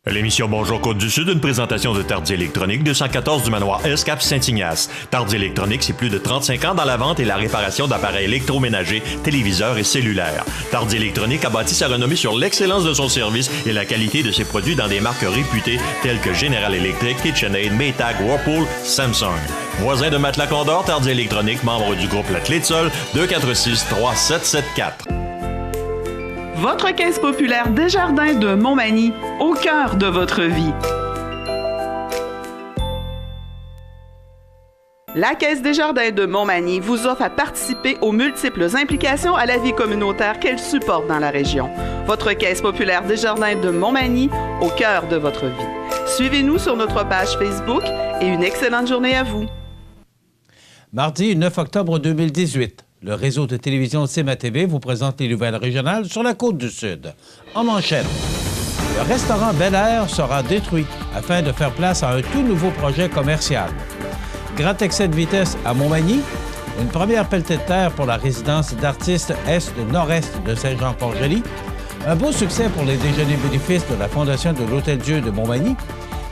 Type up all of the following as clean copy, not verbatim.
L'émission Bonjour Côte-du-Sud, une présentation de Tardy Électronique, 214 du manoir Escap Saint-Ignace. Tardy Électronique, c'est plus de 35 ans dans la vente et la réparation d'appareils électroménagers, téléviseurs et cellulaires. Tardy Électronique a bâti sa renommée sur l'excellence de son service et la qualité de ses produits dans des marques réputées telles que General Electric, KitchenAid, Maytag, Whirlpool, Samsung. Voisin de Matelas Condor, Tardy Électronique, membre du groupe La Clé de Sol, 246-3774. Votre caisse populaire Desjardins de Montmagny, au cœur de votre vie. La Caisse Desjardins de Montmagny vous offre à participer aux multiples implications à la vie communautaire qu'elle supporte dans la région. Votre Caisse populaire Desjardins de Montmagny, au cœur de votre vie. Suivez-nous sur notre page Facebook et une excellente journée à vous. Mardi 9 octobre 2018. Le réseau de télévision CMA-TV vous présente les nouvelles régionales sur la Côte-du-Sud. En manchette, le restaurant Bel Air sera détruit afin de faire place à un tout nouveau projet commercial. Grand excès de vitesse à Montmagny, une première pelletée de terre pour la résidence d'artistes est-nord-est de Saint-Jean-Port-Joli, un beau succès pour les déjeuners bénéfices de la Fondation de l'Hôtel-Dieu de Montmagny.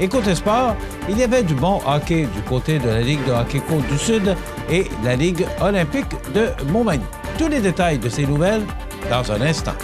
Et côté sport, il y avait du bon hockey du côté de la Ligue de hockey Côte-du-Sud et la Ligue olympique de Montmagny. Tous les détails de ces nouvelles dans un instant.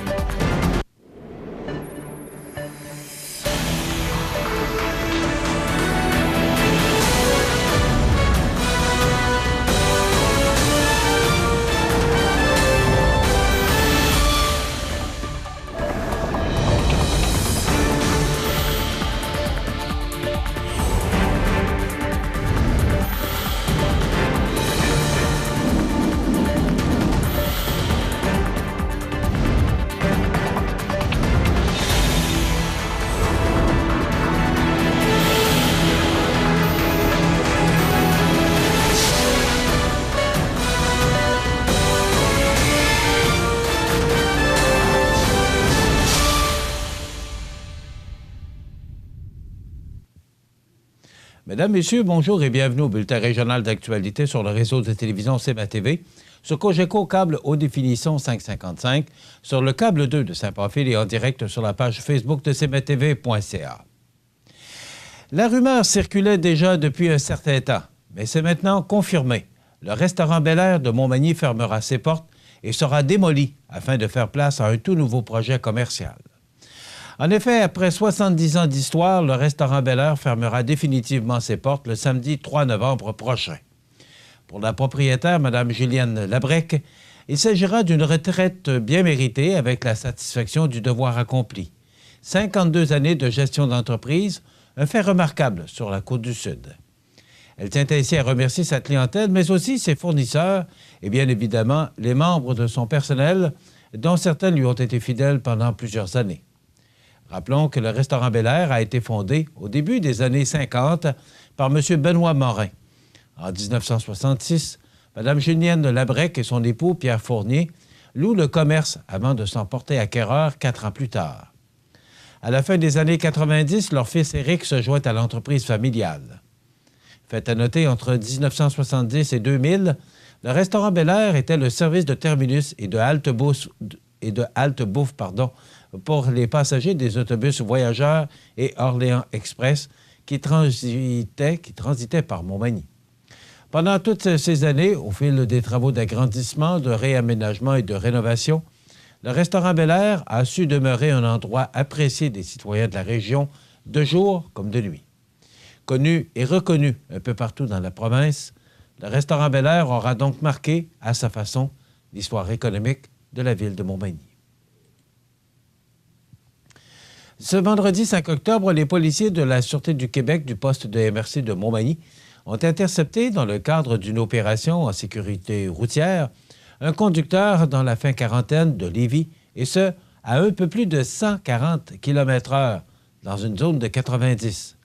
Mesdames, Messieurs, bonjour et bienvenue au bulletin régional d'actualité sur le réseau de télévision CMA-TV, sur Cogeco câble haute définition 555, sur le câble 2 de Saint-Pamphile et en direct sur la page Facebook de cmatv.ca. La rumeur circulait déjà depuis un certain temps, mais c'est maintenant confirmé. Le restaurant Bel Air de Montmagny fermera ses portes et sera démoli afin de faire place à un tout nouveau projet commercial. En effet, après 70 ans d'histoire, le restaurant Bel Air fermera définitivement ses portes le samedi 3 novembre prochain. Pour la propriétaire, Mme Julienne Labrec, il s'agira d'une retraite bien méritée avec la satisfaction du devoir accompli. 52 années de gestion d'entreprise, un fait remarquable sur la Côte-du-Sud. Elle tient ainsi à remercier sa clientèle, mais aussi ses fournisseurs et bien évidemment les membres de son personnel, dont certains lui ont été fidèles pendant plusieurs années. Rappelons que le restaurant Bel Air a été fondé au début des années 50 par M. Benoît Morin. En 1966, Mme Julienne Labrec et son époux Pierre Fournier louent le commerce avant de s'en porter acquéreur 4 ans plus tard. À la fin des années 90, leur fils Éric se joint à l'entreprise familiale. Fait à noter, entre 1970 et 2000, le restaurant Bel Air était le service de terminus et de halte-bouffe pour les passagers des autobus voyageurs et Orléans Express qui transitaient par Montmagny. Pendant toutes ces années, au fil des travaux d'agrandissement, de réaménagement et de rénovation, le restaurant Bel Air a su demeurer un endroit apprécié des citoyens de la région, de jour comme de nuit. Connu et reconnu un peu partout dans la province, le restaurant Bel Air aura donc marqué, à sa façon, l'histoire économique de la ville de Montmagny. Ce vendredi 5 octobre, les policiers de la Sûreté du Québec du poste de MRC de Montmagny ont intercepté, dans le cadre d'une opération en sécurité routière, un conducteur dans la fin quarantaine de Lévis, et ce, à un peu plus de 140 km/h, dans une zone de 90.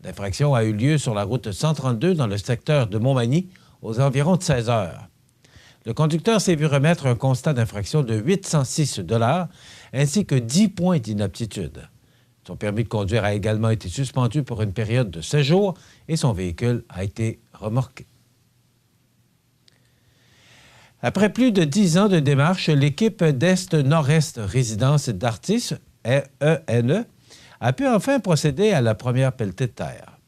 L'infraction a eu lieu sur la route 132 dans le secteur de Montmagny, aux environs de 16 heures. Le conducteur s'est vu remettre un constat d'infraction de 806 $ ainsi que 10 points d'inaptitude. Son permis de conduire a également été suspendu pour une période de 7 jours et son véhicule a été remorqué. Après plus de 10 ans de démarche, l'équipe d'Est-Nord-Est Résidence d'Artistes, ENE, a pu enfin procéder à la première pelletée de terre.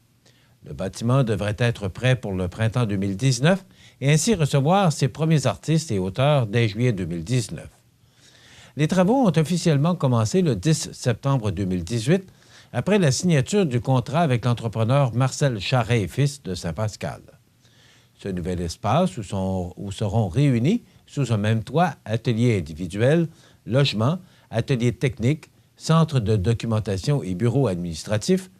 Le bâtiment devrait être prêt pour le printemps 2019 et ainsi recevoir ses premiers artistes et auteurs dès juillet 2019. Les travaux ont officiellement commencé le 10 septembre 2018 après la signature du contrat avec l'entrepreneur Marcel Charret et Fils de Saint-Pascal. Ce nouvel espace où seront réunis sous un même toit ateliers individuels, logements, ateliers techniques, centres de documentation et bureaux administratifs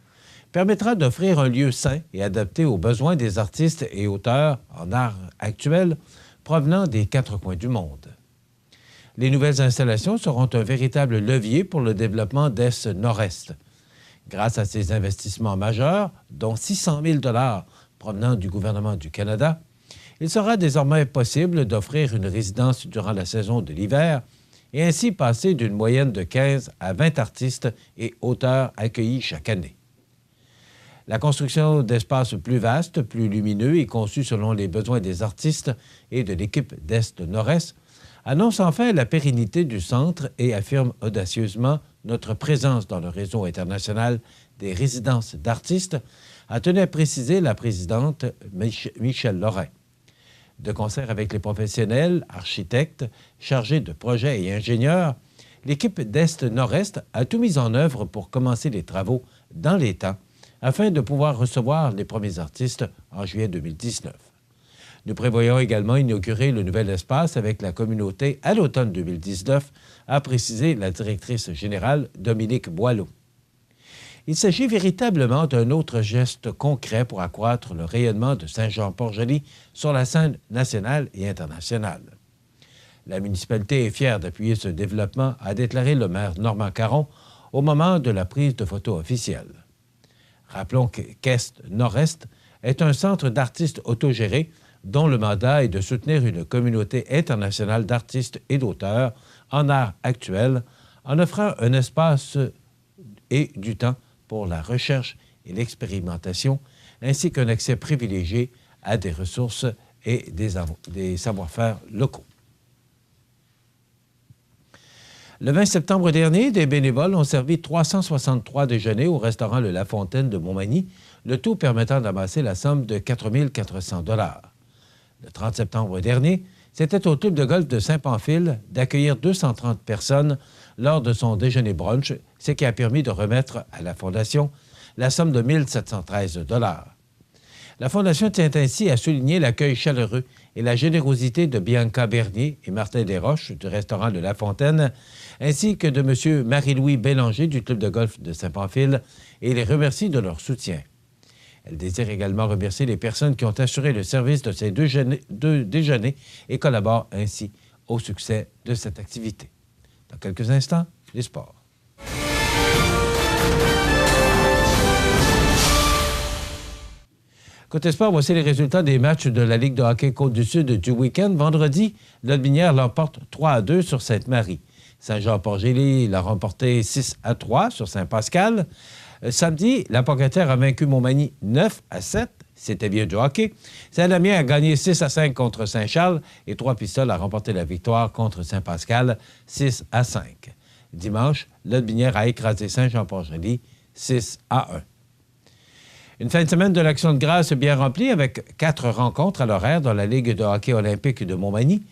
permettra d'offrir un lieu sain et adapté aux besoins des artistes et auteurs en art actuel provenant des quatre coins du monde. Les nouvelles installations seront un véritable levier pour le développement d'Est Nord-Est. Grâce à ces investissements majeurs, dont 600 000 $ provenant du gouvernement du Canada, il sera désormais possible d'offrir une résidence durant la saison de l'hiver et ainsi passer d'une moyenne de 15 à 20 artistes et auteurs accueillis chaque année. La construction d'espaces plus vastes, plus lumineux et conçus selon les besoins des artistes et de l'équipe d'Est-Nord-Est annonce enfin la pérennité du centre et affirme audacieusement notre présence dans le réseau international des résidences d'artistes, a tenu à préciser la présidente Michèle Lorrain. De concert avec les professionnels, architectes, chargés de projets et ingénieurs, l'équipe d'Est-Nord-Est a tout mis en œuvre pour commencer les travaux dans les temps afin de pouvoir recevoir les premiers artistes en juillet 2019. Nous prévoyons également inaugurer le nouvel espace avec la communauté à l'automne 2019, a précisé la directrice générale Dominique Boileau. Il s'agit véritablement d'un autre geste concret pour accroître le rayonnement de Saint-Jean-Port-Joli sur la scène nationale et internationale. La municipalité est fière d'appuyer ce développement, a déclaré le maire Normand Caron au moment de la prise de photos officielle. Rappelons qu'Est Nord-Est est un centre d'artistes autogérés dont le mandat est de soutenir une communauté internationale d'artistes et d'auteurs en art actuel en offrant un espace et du temps pour la recherche et l'expérimentation, ainsi qu'un accès privilégié à des ressources et des savoir-faire locaux. Le 20 septembre dernier, des bénévoles ont servi 363 déjeuners au restaurant Le La Fontaine de Montmagny, le tout permettant d'amasser la somme de 4 400 $. Le 30 septembre dernier, c'était au club de golf de Saint-Pamphile d'accueillir 230 personnes lors de son déjeuner brunch, ce qui a permis de remettre à la Fondation la somme de 1 713 $. La Fondation tient ainsi à souligner l'accueil chaleureux et la générosité de Bianca Bernier et Martin Desroches du restaurant de La Fontaine, ainsi que de M. Marie-Louis Bélanger du club de golf de Saint-Pamphile, et les remercie de leur soutien. Elle désire également remercier les personnes qui ont assuré le service de ces deux déjeuners et collaborent ainsi au succès de cette activité. Dans quelques instants, les sports. Côté sport, voici les résultats des matchs de la Ligue de hockey Côte-du-Sud du week-end. Vendredi, Lotbinière l'emporte 3-2 sur Sainte-Marie. Saint-Jean-Port-Joli l'a remporté 6-3 sur Saint-Pascal. Samedi, la Pocatière a vaincu Montmagny 9-7. C'était bien du hockey. Saint-Damien a gagné 6-5 contre Saint-Charles et Trois-Pistoles a remporté la victoire contre Saint-Pascal 6-5. Dimanche, Lotbinière a écrasé Saint-Jean-Port-Joli 6-1. Une fin de semaine de l'Action de grâce bien remplie avec 4 rencontres à l'horaire dans la Ligue de hockey olympique de Montmagny.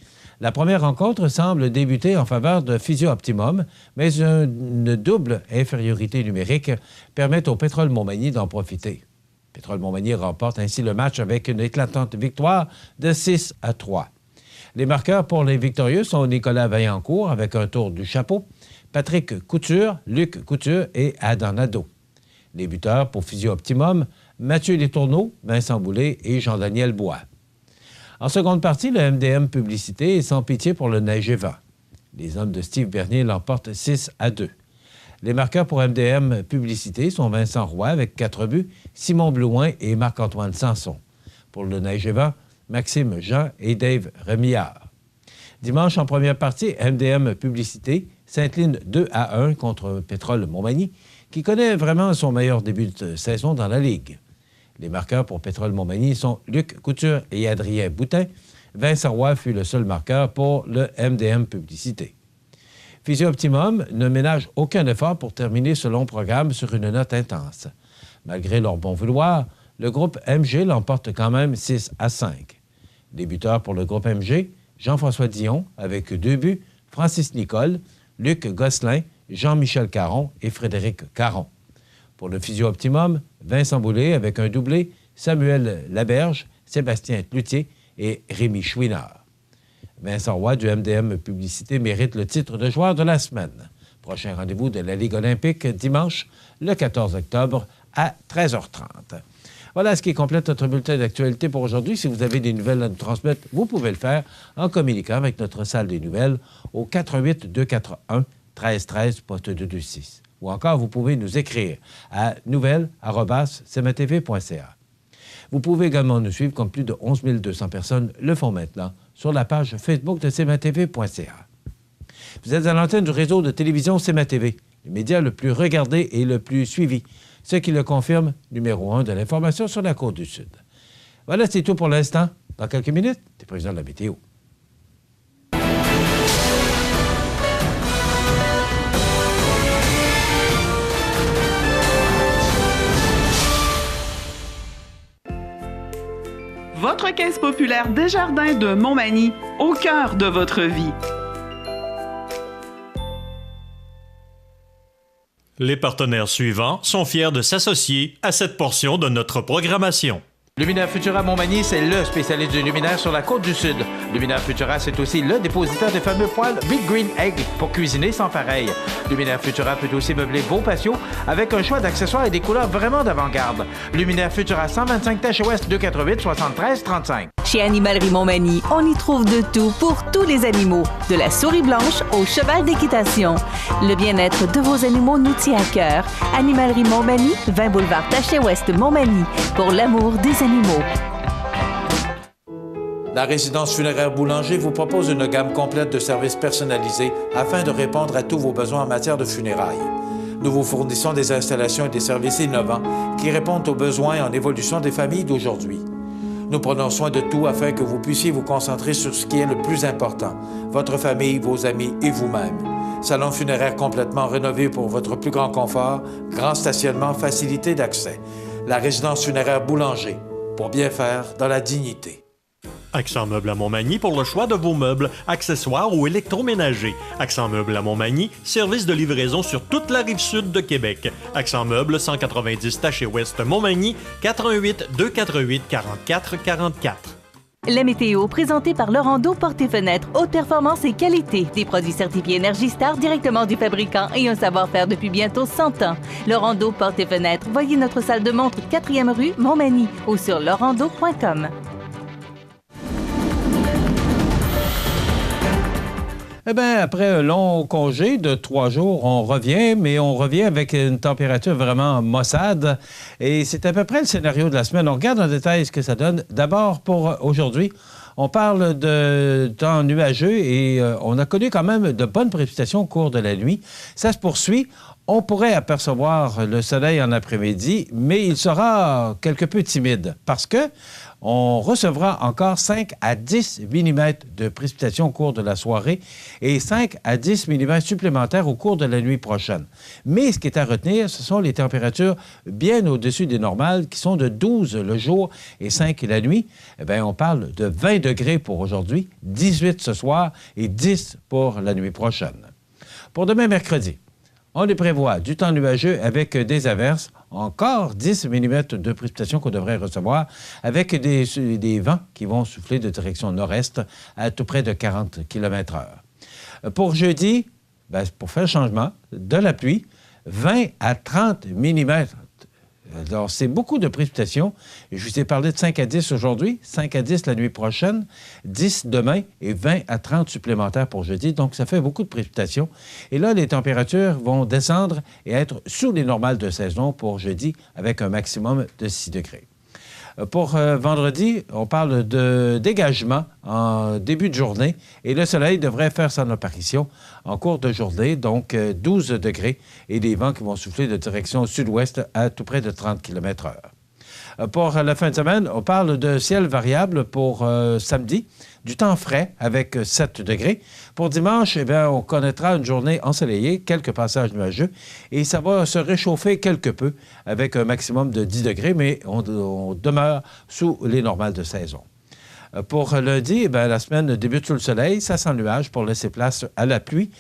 La première rencontre semble débuter en faveur de Physio Optimum, mais une double infériorité numérique permet au Pétrole Montmagny d'en profiter. Pétrole Montmagny remporte ainsi le match avec une éclatante victoire de 6-3. Les marqueurs pour les victorieux sont Nicolas Vaillancourt avec un tour du chapeau, Patrick Couture, Luc Couture et Adam Nadeau. Les buteurs pour Physio Optimum, Mathieu Letourneau, Vincent Boulay et Jean-Daniel Bois. En seconde partie, le MDM Publicité est sans pitié pour le neige et vent. Les hommes de Steve Bernier l'emportent 6-2. Les marqueurs pour MDM Publicité sont Vincent Roy avec 4 buts, Simon Blouin et Marc-Antoine Sanson. Pour le neige et vent, Maxime Jean et Dave Remillard. Dimanche, en première partie, MDM Publicité s'incline 2-1 contre Pétrole Montmagny, qui connaît vraiment son meilleur début de saison dans la Ligue. Les marqueurs pour Pétrole Montmagny sont Luc Couture et Adrien Boutin. Vincent Roy fut le seul marqueur pour le MDM Publicité. Physio Optimum ne ménage aucun effort pour terminer ce long programme sur une note intense. Malgré leur bon vouloir, le groupe MG l'emporte quand même 6-5. Débuteur pour le groupe MG, Jean-François Dion avec 2 buts, Francis Nicole, Luc Gosselin, Jean-Michel Caron et Frédéric Caron. Pour le Physio Optimum, Vincent Boulay avec un doublé, Samuel Laberge, Sébastien Cloutier et Rémi Chouinard. Vincent Roy du MDM Publicité mérite le titre de joueur de la semaine. Prochain rendez-vous de la Ligue olympique dimanche, le 14 octobre à 13h30. Voilà ce qui complète notre bulletin d'actualité pour aujourd'hui. Si vous avez des nouvelles à nous transmettre, vous pouvez le faire en communiquant avec notre salle des nouvelles au 88-241 1313 poste 226. Ou encore, vous pouvez nous écrire à nouvelles@cmatv.ca. Vous pouvez également nous suivre, comme plus de 11 200 personnes le font maintenant, sur la page Facebook de cmatv.ca. Vous êtes à l'antenne du réseau de télévision CMA-TV, le média le plus regardé et le plus suivi, ce qui le confirme, numéro 1 de l'information sur la Côte-du-Sud. Voilà, c'est tout pour l'instant. Dans quelques minutes, le président de la météo. Votre caisse populaire Desjardins de Montmagny, au cœur de votre vie. Les partenaires suivants sont fiers de s'associer à cette portion de notre programmation. Luminaire Futura Montmagny, c'est le spécialiste du luminaire sur la Côte-du-Sud. Luminaire Futura, c'est aussi le dépositaire des fameux poêles Big Green Egg pour cuisiner sans pareil. Luminaire Futura peut aussi meubler vos patios avec un choix d'accessoires et des couleurs vraiment d'avant-garde. Luminaire Futura, 125 Tache Ouest, 248 73 35. Chez Animalerie Montmagny, on y trouve de tout pour tous les animaux, de la souris blanche au cheval d'équitation. Le bien-être de vos animaux nous tient à cœur. Animalerie Montmagny, 20 boulevard Taché Ouest Montmagny, pour l'amour des animaux. La résidence funéraire Boulanger vous propose une gamme complète de services personnalisés afin de répondre à tous vos besoins en matière de funérailles. Nous vous fournissons des installations et des services innovants qui répondent aux besoins en évolution des familles d'aujourd'hui. Nous prenons soin de tout afin que vous puissiez vous concentrer sur ce qui est le plus important, votre famille, vos amis et vous-même. Salon funéraire complètement rénové pour votre plus grand confort, grand stationnement, facilité d'accès. La résidence funéraire Boulanger, pour bien faire dans la dignité. Accent Meubles à Montmagny pour le choix de vos meubles, accessoires ou électroménagers. Accent Meubles à Montmagny, service de livraison sur toute la rive sud de Québec. Accent Meubles, 190 Taché Ouest Montmagny, 88 248 44 44. La météo, présentée par Lorando Portes et Fenêtres, haute performance et qualité. Des produits certifiés Énergie Star directement du fabricant et un savoir-faire depuis bientôt 100 ans. Lorando Portes et Fenêtres, voyez notre salle de montre 4e rue Montmagny ou sur lorando.com. Eh bien, après un long congé de 3 jours, on revient, mais on revient avec une température vraiment maussade. Et c'est à peu près le scénario de la semaine. On regarde en détail ce que ça donne. D'abord, pour aujourd'hui, on parle de temps nuageux et on a connu quand même de bonnes précipitations au cours de la nuit. Ça se poursuit. On pourrait apercevoir le soleil en après-midi, mais il sera quelque peu timide parce que on recevra encore 5 à 10 mm de précipitations au cours de la soirée et 5 à 10 mm supplémentaires au cours de la nuit prochaine. Mais ce qui est à retenir, ce sont les températures bien au-dessus des normales qui sont de 12 le jour et 5 la nuit. Eh bien, on parle de 20 degrés pour aujourd'hui, 18 ce soir et 10 pour la nuit prochaine. Pour demain mercredi, on les prévoit du temps nuageux avec des averses, encore 10 mm de précipitations qu'on devrait recevoir, avec des vents qui vont souffler de direction nord-est à tout près de 40 km/h. Pour jeudi, bien, pour faire le changement, de la pluie, 20 à 30 mm. Alors, c'est beaucoup de précipitations. Je vous ai parlé de 5 à 10 aujourd'hui, 5 à 10 la nuit prochaine, 10 demain et 20 à 30 supplémentaires pour jeudi. Donc, ça fait beaucoup de précipitations. Et là, les températures vont descendre et être sous les normales de saison pour jeudi avec un maximum de 6 degrés. Pour vendredi, on parle de dégagement en début de journée et le soleil devrait faire son apparition en cours de journée, donc 12 degrés et des vents qui vont souffler de direction sud-ouest à tout près de 30 km/h. Pour la fin de semaine, on parle de ciel variable pour samedi. Du temps frais avec 7 degrés. Pour dimanche, eh bien, on connaîtra une journée ensoleillée, quelques passages nuageux, et ça va se réchauffer quelque peu avec un maximum de 10 degrés, mais on demeure sous les normales de saison. Pour lundi, bien, la semaine débute sous le soleil, ça sans nuages pour laisser place à la pluie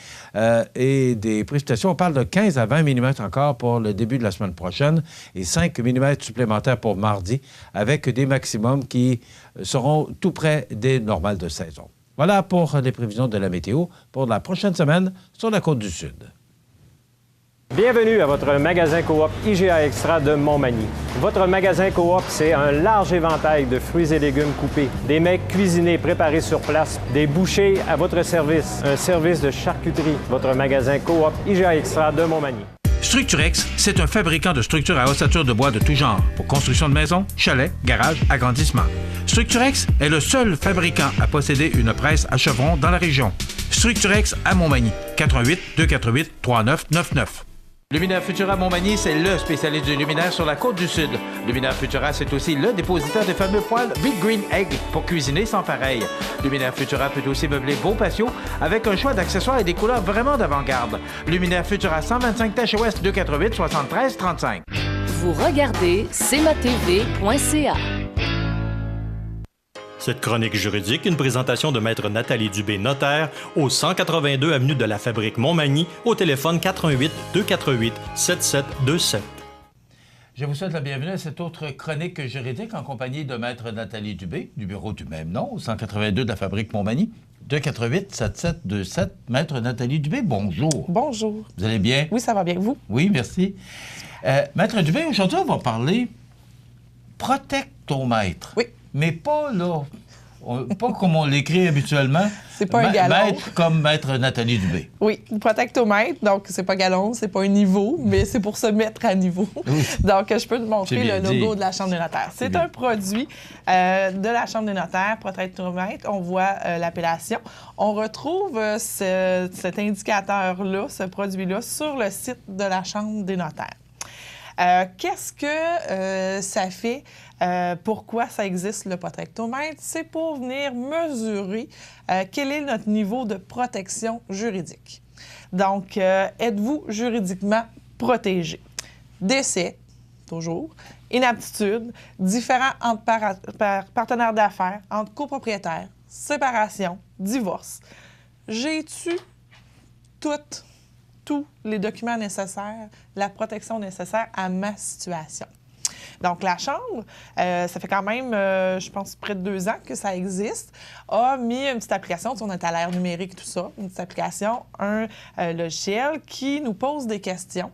et des précipitations. On parle de 15 à 20 mm encore pour le début de la semaine prochaine et 5 mm supplémentaires pour mardi avec des maximums qui seront tout près des normales de saison. Voilà pour les prévisions de la météo pour la prochaine semaine sur la Côte-du-Sud. Bienvenue à votre magasin Coop IGA Extra de Montmagny. Votre magasin Coop, c'est un large éventail de fruits et légumes coupés, des mets cuisinés préparés sur place, des bouchées à votre service, un service de charcuterie. Votre magasin Coop IGA Extra de Montmagny. Structurex, c'est un fabricant de structures à ossature de bois de tout genre pour construction de maisons, chalets, garages, agrandissements. Structurex est le seul fabricant à posséder une presse à chevron dans la région. Structurex à Montmagny, 88 248 3999. Luminaire Futura Montmagny, c'est le spécialiste du luminaire sur la Côte-du-Sud. Luminaire Futura, c'est aussi le dépositaire des fameux poêles Big Green Egg pour cuisiner sans pareil. Luminaire Futura peut aussi meubler vos patios avec un choix d'accessoires et des couleurs vraiment d'avant-garde. Luminaire Futura, 125 Tache Ouest, 248 73 35. Vous regardez cmatv.ca. Cette chronique juridique, une présentation de Maître Nathalie Dubé, notaire, au 182 avenue de la Fabrique Montmagny, au téléphone 418-248-7727. Je vous souhaite la bienvenue à cette autre chronique juridique en compagnie de Maître Nathalie Dubé, du bureau du même nom, au 182 de la Fabrique Montmagny, 248-7727. Maître Nathalie Dubé, bonjour. Bonjour. Vous allez bien? Oui, ça va bien. Vous? Oui, merci. Maître Dubé, aujourd'hui, on va parler protectomètre. Oui. Mais pas, là, pas comme on l'écrit habituellement. C'est pas un galon. Maître comme Maître Nathalie Dubé. Oui, protectomètre, donc c'est pas galon, c'est pas un niveau, mais c'est pour se mettre à niveau. Oui. Donc, je peux te montrer le logo dit. de la Chambre des notaires. C'est bien. un produit de la Chambre des notaires, protectomètre. On voit l'appellation. On retrouve cet indicateur-là, ce produit-là, sur le site de la Chambre des notaires. Qu'est-ce que ça fait? Pourquoi ça existe, le protectomètre? C'est pour venir mesurer quel est notre niveau de protection juridique. Donc, êtes-vous juridiquement protégé? Décès, toujours. Inaptitude, différends entre partenaires d'affaires, entre copropriétaires, séparation, divorce. J'ai-tu tous les documents nécessaires, la protection nécessaire à ma situation? Donc, la Chambre, ça fait quand même, je pense, près de 2 ans que ça existe, a mis une petite application, on est à l'ère numérique, tout ça, une petite application, un logiciel qui nous pose des questions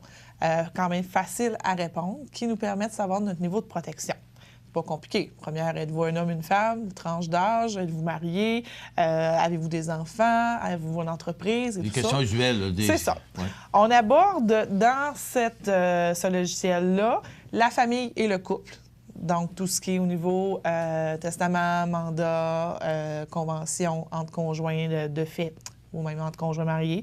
quand même faciles à répondre, qui nous permet de savoir notre niveau de protection. C'est pas compliqué. Première, êtes-vous un homme, une femme, tranche d'âge, êtes-vous marié, avez-vous des enfants, avez-vous une entreprise, et des tout questions ça. usuelles. C'est ça. Ouais. On aborde dans ce logiciel-là la famille et le couple. Donc, tout ce qui est au niveau testament, mandat, convention entre conjoints de fait ou même entre conjoints mariés.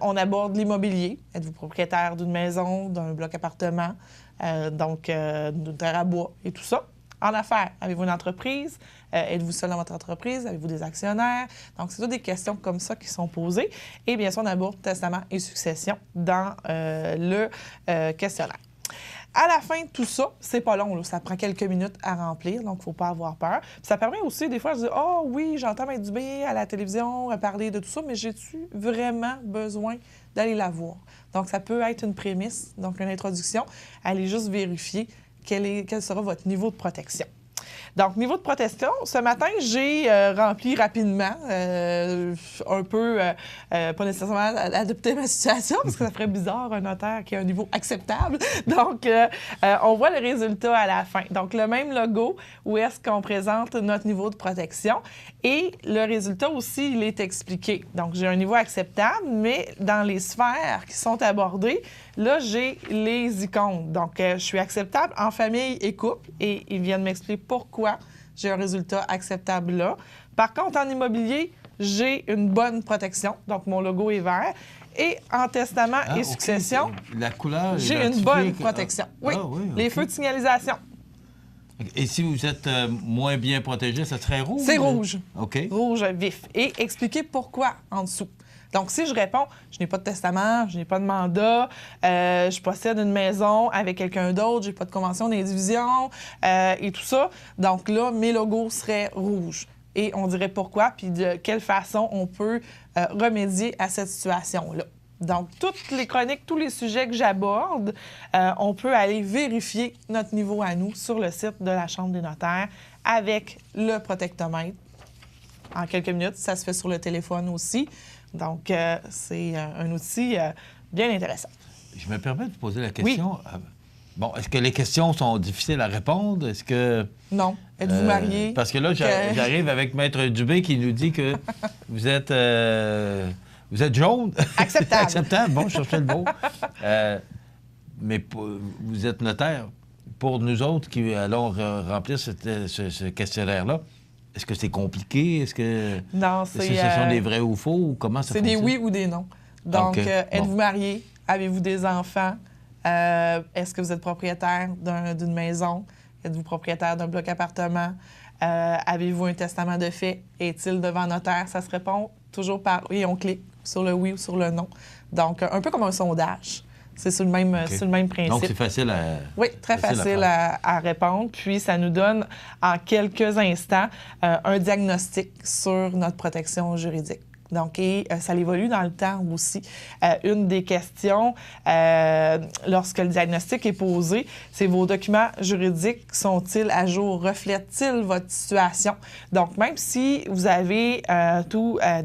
On aborde l'immobilier. Êtes-vous propriétaire d'une maison, d'un bloc appartement, d'une terre à bois et tout ça. En affaires, avez-vous une entreprise? Êtes-vous seul dans votre entreprise? Avez-vous des actionnaires? Donc, c'est toutes des questions comme ça qui sont posées. Et bien sûr, on aborde testament et succession dans le questionnaire. À la fin de tout ça, c'est pas long, là. Ça prend quelques minutes à remplir, donc il ne faut pas avoir peur. Puis ça permet aussi, des fois, de dire « Ah oui, j'entends Maître Dubé à la télévision parler de tout ça, mais j'ai-tu vraiment besoin d'aller la voir? » Donc, ça peut être une prémisse, donc une introduction. Allez juste vérifier quel sera votre niveau de protection. Donc, niveau de protection, ce matin, j'ai rempli rapidement, un peu, pas nécessairement adapté à ma situation, parce que ça ferait bizarre un notaire qui a un niveau acceptable. Donc, on voit le résultat à la fin. Donc, le même logo où est-ce qu'on présente notre niveau de protection. Et le résultat aussi, il est expliqué. Donc, j'ai un niveau acceptable, mais dans les sphères qui sont abordées, là, j'ai les icônes. Donc, je suis acceptable en famille et couple, et ils viennent m'expliquer pourquoi j'ai un résultat acceptable là. Par contre, en immobilier, j'ai une bonne protection. Donc, mon logo est vert. Et en testament et succession, la couleur j'ai une bonne protection. Oui, les feux de signalisation. Et si vous êtes moins bien protégé, ça serait rouge? C'est rouge. OK. Rouge vif. Et expliquer pourquoi en dessous. Donc, si je réponds, je n'ai pas de testament, je n'ai pas de mandat, je possède une maison avec quelqu'un d'autre, j'ai pas de convention d'indivision et tout ça, donc là, mes logos seraient rouges. Et on dirait pourquoi, puis de quelle façon on peut remédier à cette situation-là. Donc, toutes les chroniques, tous les sujets que j'aborde, on peut aller vérifier notre niveau à nous sur le site de la Chambre des notaires avec le protectomètre. En quelques minutes, ça se fait sur le téléphone aussi. Donc, c'est un outil bien intéressant. Je me permets de vous poser la question. Oui. Bon, est-ce que les questions sont difficiles à répondre? Est-ce que... Non. Êtes-vous marié? Parce que là, j'arrive avec Maître Dubé qui nous dit que vous êtes jaune. Acceptable. Acceptable. Bon, je cherchais le mot. Mais vous êtes notaire. Pour nous autres qui allons remplir ce questionnaire-là, est-ce que c'est compliqué? Est-ce que, non, ce sont des vrais ou faux? Ou comment ça fonctionne? C'est des oui ou des non. Donc, okay. Êtes-vous marié? Avez-vous des enfants? Est-ce que vous êtes propriétaire d'une maison? Êtes-vous propriétaire d'un bloc appartement? Avez-vous un testament de fait? Est-il devant notaire? Ça se répond toujours par oui, on clique sur le oui ou sur le non. Donc, un peu comme un sondage. C'est sur le même, okay. sur le même principe. Donc, c'est facile à... Oui, très facile à répondre. Puis, ça nous donne en quelques instants un diagnostic sur notre protection juridique. Donc, et ça évolue dans le temps aussi. Une des questions, lorsque le diagnostic est posé, c'est vos documents juridiques sont-ils à jour? Reflètent-ils votre situation? Donc, même si vous avez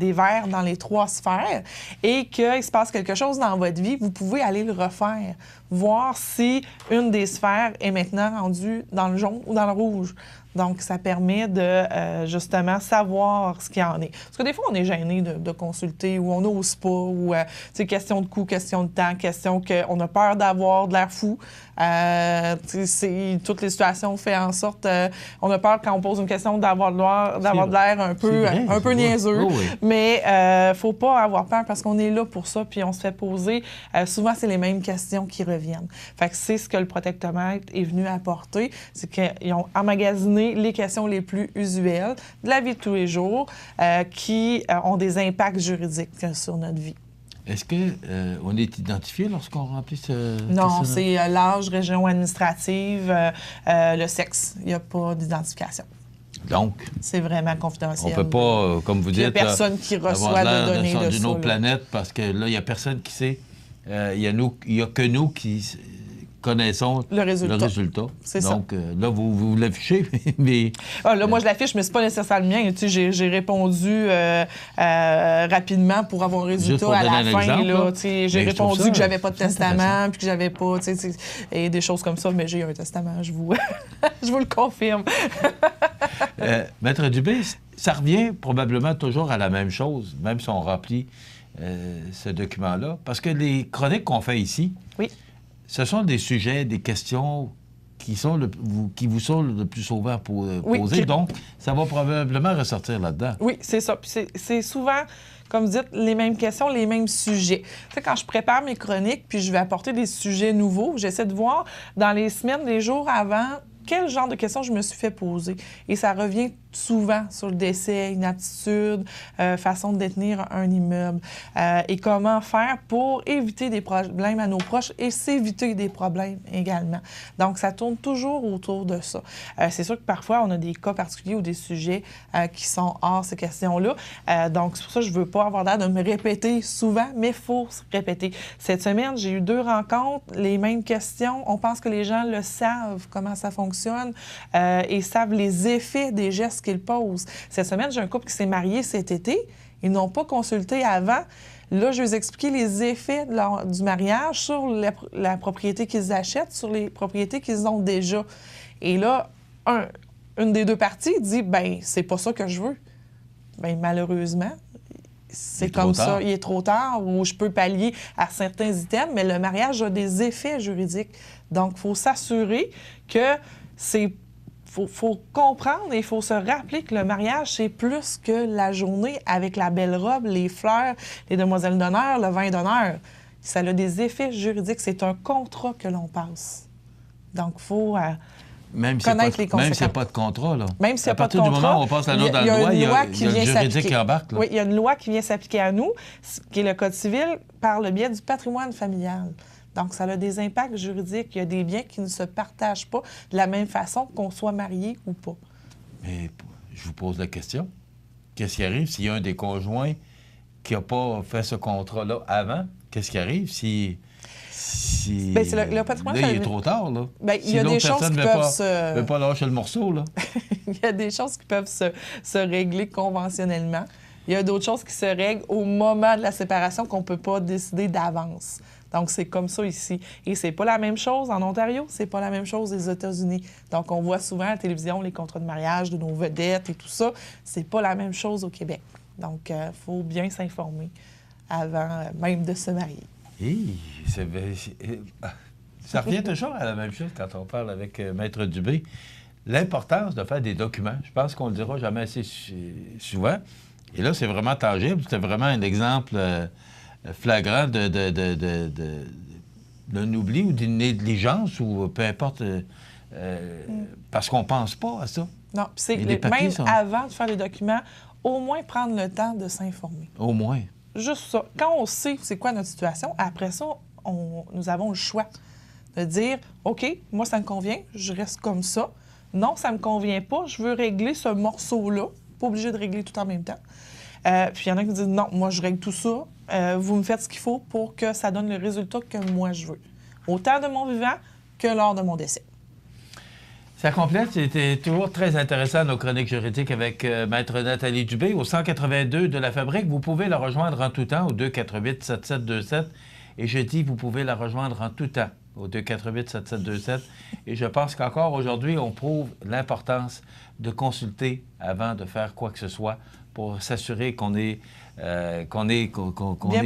des verres dans les 3 sphères et qu'il se passe quelque chose dans votre vie, vous pouvez aller le refaire, voir si une des sphères est maintenant rendue dans le jaune ou dans le rouge. Donc, ça permet de, justement, savoir ce qu'il y en est. Parce que des fois, on est gêné de consulter ou on n'ose pas, ou c'est question de coût, question de temps, question qu'on a peur d'avoir de l'air fou. Toutes les situations font en sorte... on a peur quand on pose une question d'avoir de l'air un peu niaiseux. Oh, oui. Mais il ne faut pas avoir peur parce qu'on est là pour ça, puis on se fait poser. Souvent, c'est les mêmes questions qui reviennent. Fait que c'est ce que le protectomètre est venu apporter, c'est qu'ils ont emmagasiné les questions les plus usuelles de la vie de tous les jours qui ont des impacts juridiques sur notre vie. Est-ce qu'on est identifié lorsqu'on remplit ce Non, c'est l'âge, région administrative, le sexe. Il n'y a pas d'identification. Donc, c'est vraiment confidentiel. On ne peut pas, comme vous dites, il n'y a personne qui reçoit de données de ça. D'une autre planète, parce que là, il n'y a personne qui sait. Il n'y a que nous qui connaissons le résultat. C'est donc, ça. Là, vous l'affichez, mais... là, moi, je l'affiche, mais c'est pas nécessairement le mien. Tu sais, j'ai répondu rapidement pour avoir un résultat à la fin. Là, tu sais, j'ai répondu que j'avais pas de testament, puis que j'avais pas... Tu sais, et des choses comme ça, mais j'ai un testament, je vous le confirme. Maître Dubé, ça revient probablement toujours à la même chose, même si on remplit ce document-là, parce que les chroniques qu'on fait ici... Oui. Ce sont des sujets, des questions qui vous sont le plus souvent posées. Oui, donc, ça va probablement ressortir là-dedans. Oui, c'est ça. Puis c'est souvent, comme vous dites, les mêmes questions, les mêmes sujets. Tu sais, quand je prépare mes chroniques, puis je vais apporter des sujets nouveaux, j'essaie de voir dans les semaines, les jours avant, quel genre de questions je me suis fait poser. Et ça revient souvent sur le décès, inaptitude, façon de détenir un immeuble et comment faire pour éviter des problèmes à nos proches et s'éviter des problèmes également. Donc, ça tourne toujours autour de ça. C'est sûr que parfois, on a des cas particuliers ou des sujets qui sont hors ces questions-là. Donc, c'est pour ça que je ne veux pas avoir l'air de me répéter souvent, mais il faut se répéter. Cette semaine, j'ai eu 2 rencontres, les mêmes questions. On pense que les gens le savent, comment ça fonctionne et savent les effets des gestes qu'ils posent. Cette semaine, j'ai un couple qui s'est marié cet été. Ils n'ont pas consulté avant. Là, je vais vous expliquer les effets du mariage sur la propriété qu'ils achètent, sur les propriétés qu'ils ont déjà. Et là, une des 2 parties dit, ben c'est pas ça que je veux. Bien, malheureusement, c'est comme ça. Il est trop tard, ou je peux pallier à certains items, mais le mariage a des effets juridiques. Donc, il faut s'assurer que faut comprendre et il faut se rappeler que le mariage, c'est plus que la journée avec la belle robe, les fleurs, les demoiselles d'honneur, le vin d'honneur. Ça a des effets juridiques. C'est un contrat que l'on passe. Donc, il faut connaître les conséquences. Même s'il n'y a pas de contrat, là. Même s'il n'y a pas de contrat. À partir du moment où on passe la note dans le doigt, il y a le juridique qui embarque. Là. Oui, il y a une loi qui vient s'appliquer à nous, qui est le Code civil, par le biais du patrimoine familial. Donc, ça a des impacts juridiques. Il y a des biens qui ne se partagent pas de la même façon qu'on soit marié ou pas. Mais je vous pose la question. Qu'est-ce qui arrive s'il y a un des conjoints qui n'a pas fait ce contrat-là avant? Qu'est-ce qui arrive si bien, c'est le patrimoine là, il est trop tard, là. Bien, il y a des choses qui peuvent ne veut pas lâcher le morceau, là. Il y a des choses qui peuvent se régler conventionnellement. Il y a d'autres choses qui se règlent au moment de la séparation qu'on ne peut pas décider d'avance. Donc, c'est comme ça ici. Et c'est pas la même chose en Ontario, c'est pas la même chose aux États-Unis. Donc, on voit souvent à la télévision les contrats de mariage de nos vedettes et tout ça. C'est pas la même chose au Québec. Donc, il faut bien s'informer avant même de se marier. Ça revient toujours à la même chose quand on parle avec Maître Dubé. L'importance de faire des documents. Je pense qu'on ne le dira jamais assez souvent. Et là, c'est vraiment tangible. C'était vraiment un exemple flagrant d'un oubli ou d'une négligence ou peu importe, parce qu'on ne pense pas à ça. Non, c'est même avant de faire les documents, au moins prendre le temps de s'informer. Au moins. Juste ça. Quand on sait c'est quoi notre situation, après ça, nous avons le choix de dire « OK, moi, ça me convient, je reste comme ça. Non, ça me convient pas, je veux régler ce morceau-là. » Pas obligé de régler tout en même temps. Puis il y en a qui disent « Non, moi, je règle tout ça. Vous me faites ce qu'il faut pour que ça donne le résultat que moi, je veux. Autant de mon vivant que lors de mon décès. » Ça complète. C'était toujours très intéressant, nos chroniques juridiques avec Maître Nathalie Dubé. Au 182 de la Fabrique, vous pouvez la rejoindre en tout temps au 248-7727. Et je dis, vous pouvez la rejoindre en tout temps au 248-7727. Et je pense qu'encore aujourd'hui, on prouve l'importance de consulter avant de faire quoi que ce soit pour s'assurer qu'on est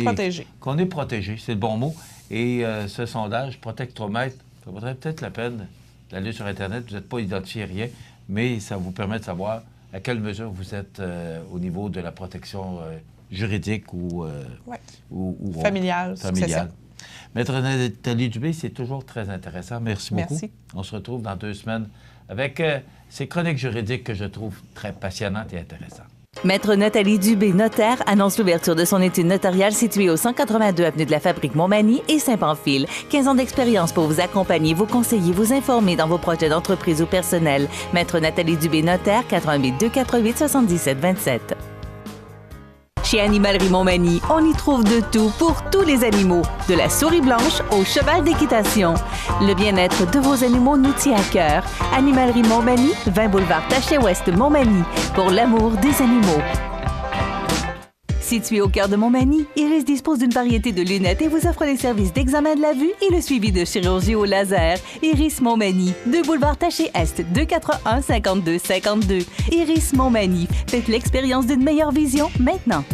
protégé. Qu'on est protégé, c'est le bon mot. Et ce sondage Protectromètre, ça vaudrait peut-être la peine d'aller sur Internet. Vous n'êtes pas identifié rien, mais ça vous permet de savoir à quelle mesure vous êtes au niveau de la protection juridique ou familiale. Maître Nathalie Dubé, c'est toujours très intéressant. Merci beaucoup. Merci. On se retrouve dans 2 semaines avec ces chroniques juridiques que je trouve très passionnantes et intéressantes. Maître Nathalie Dubé, notaire, annonce l'ouverture de son étude notariale située au 182 avenue de la Fabrique Montmagny et Saint-Pamphile. 15 ans d'expérience pour vous accompagner, vous conseiller, vous informer dans vos projets d'entreprise ou personnel. Maître Nathalie Dubé, notaire, 88 248 77 27. Chez Animalerie Montmagny, on y trouve de tout pour tous les animaux, de la souris blanche au cheval d'équitation. Le bien-être de vos animaux nous tient à cœur. Animalerie Montmagny, 20 boulevard Taché-Ouest Montmagny, pour l'amour des animaux. Situé au cœur de Montmagny, Iris dispose d'une variété de lunettes et vous offre les services d'examen de la vue et le suivi de chirurgie au laser. Iris Montmagny, 2 boulevard Taché-Est, 241-5252. Iris Montmagny, faites l'expérience d'une meilleure vision maintenant.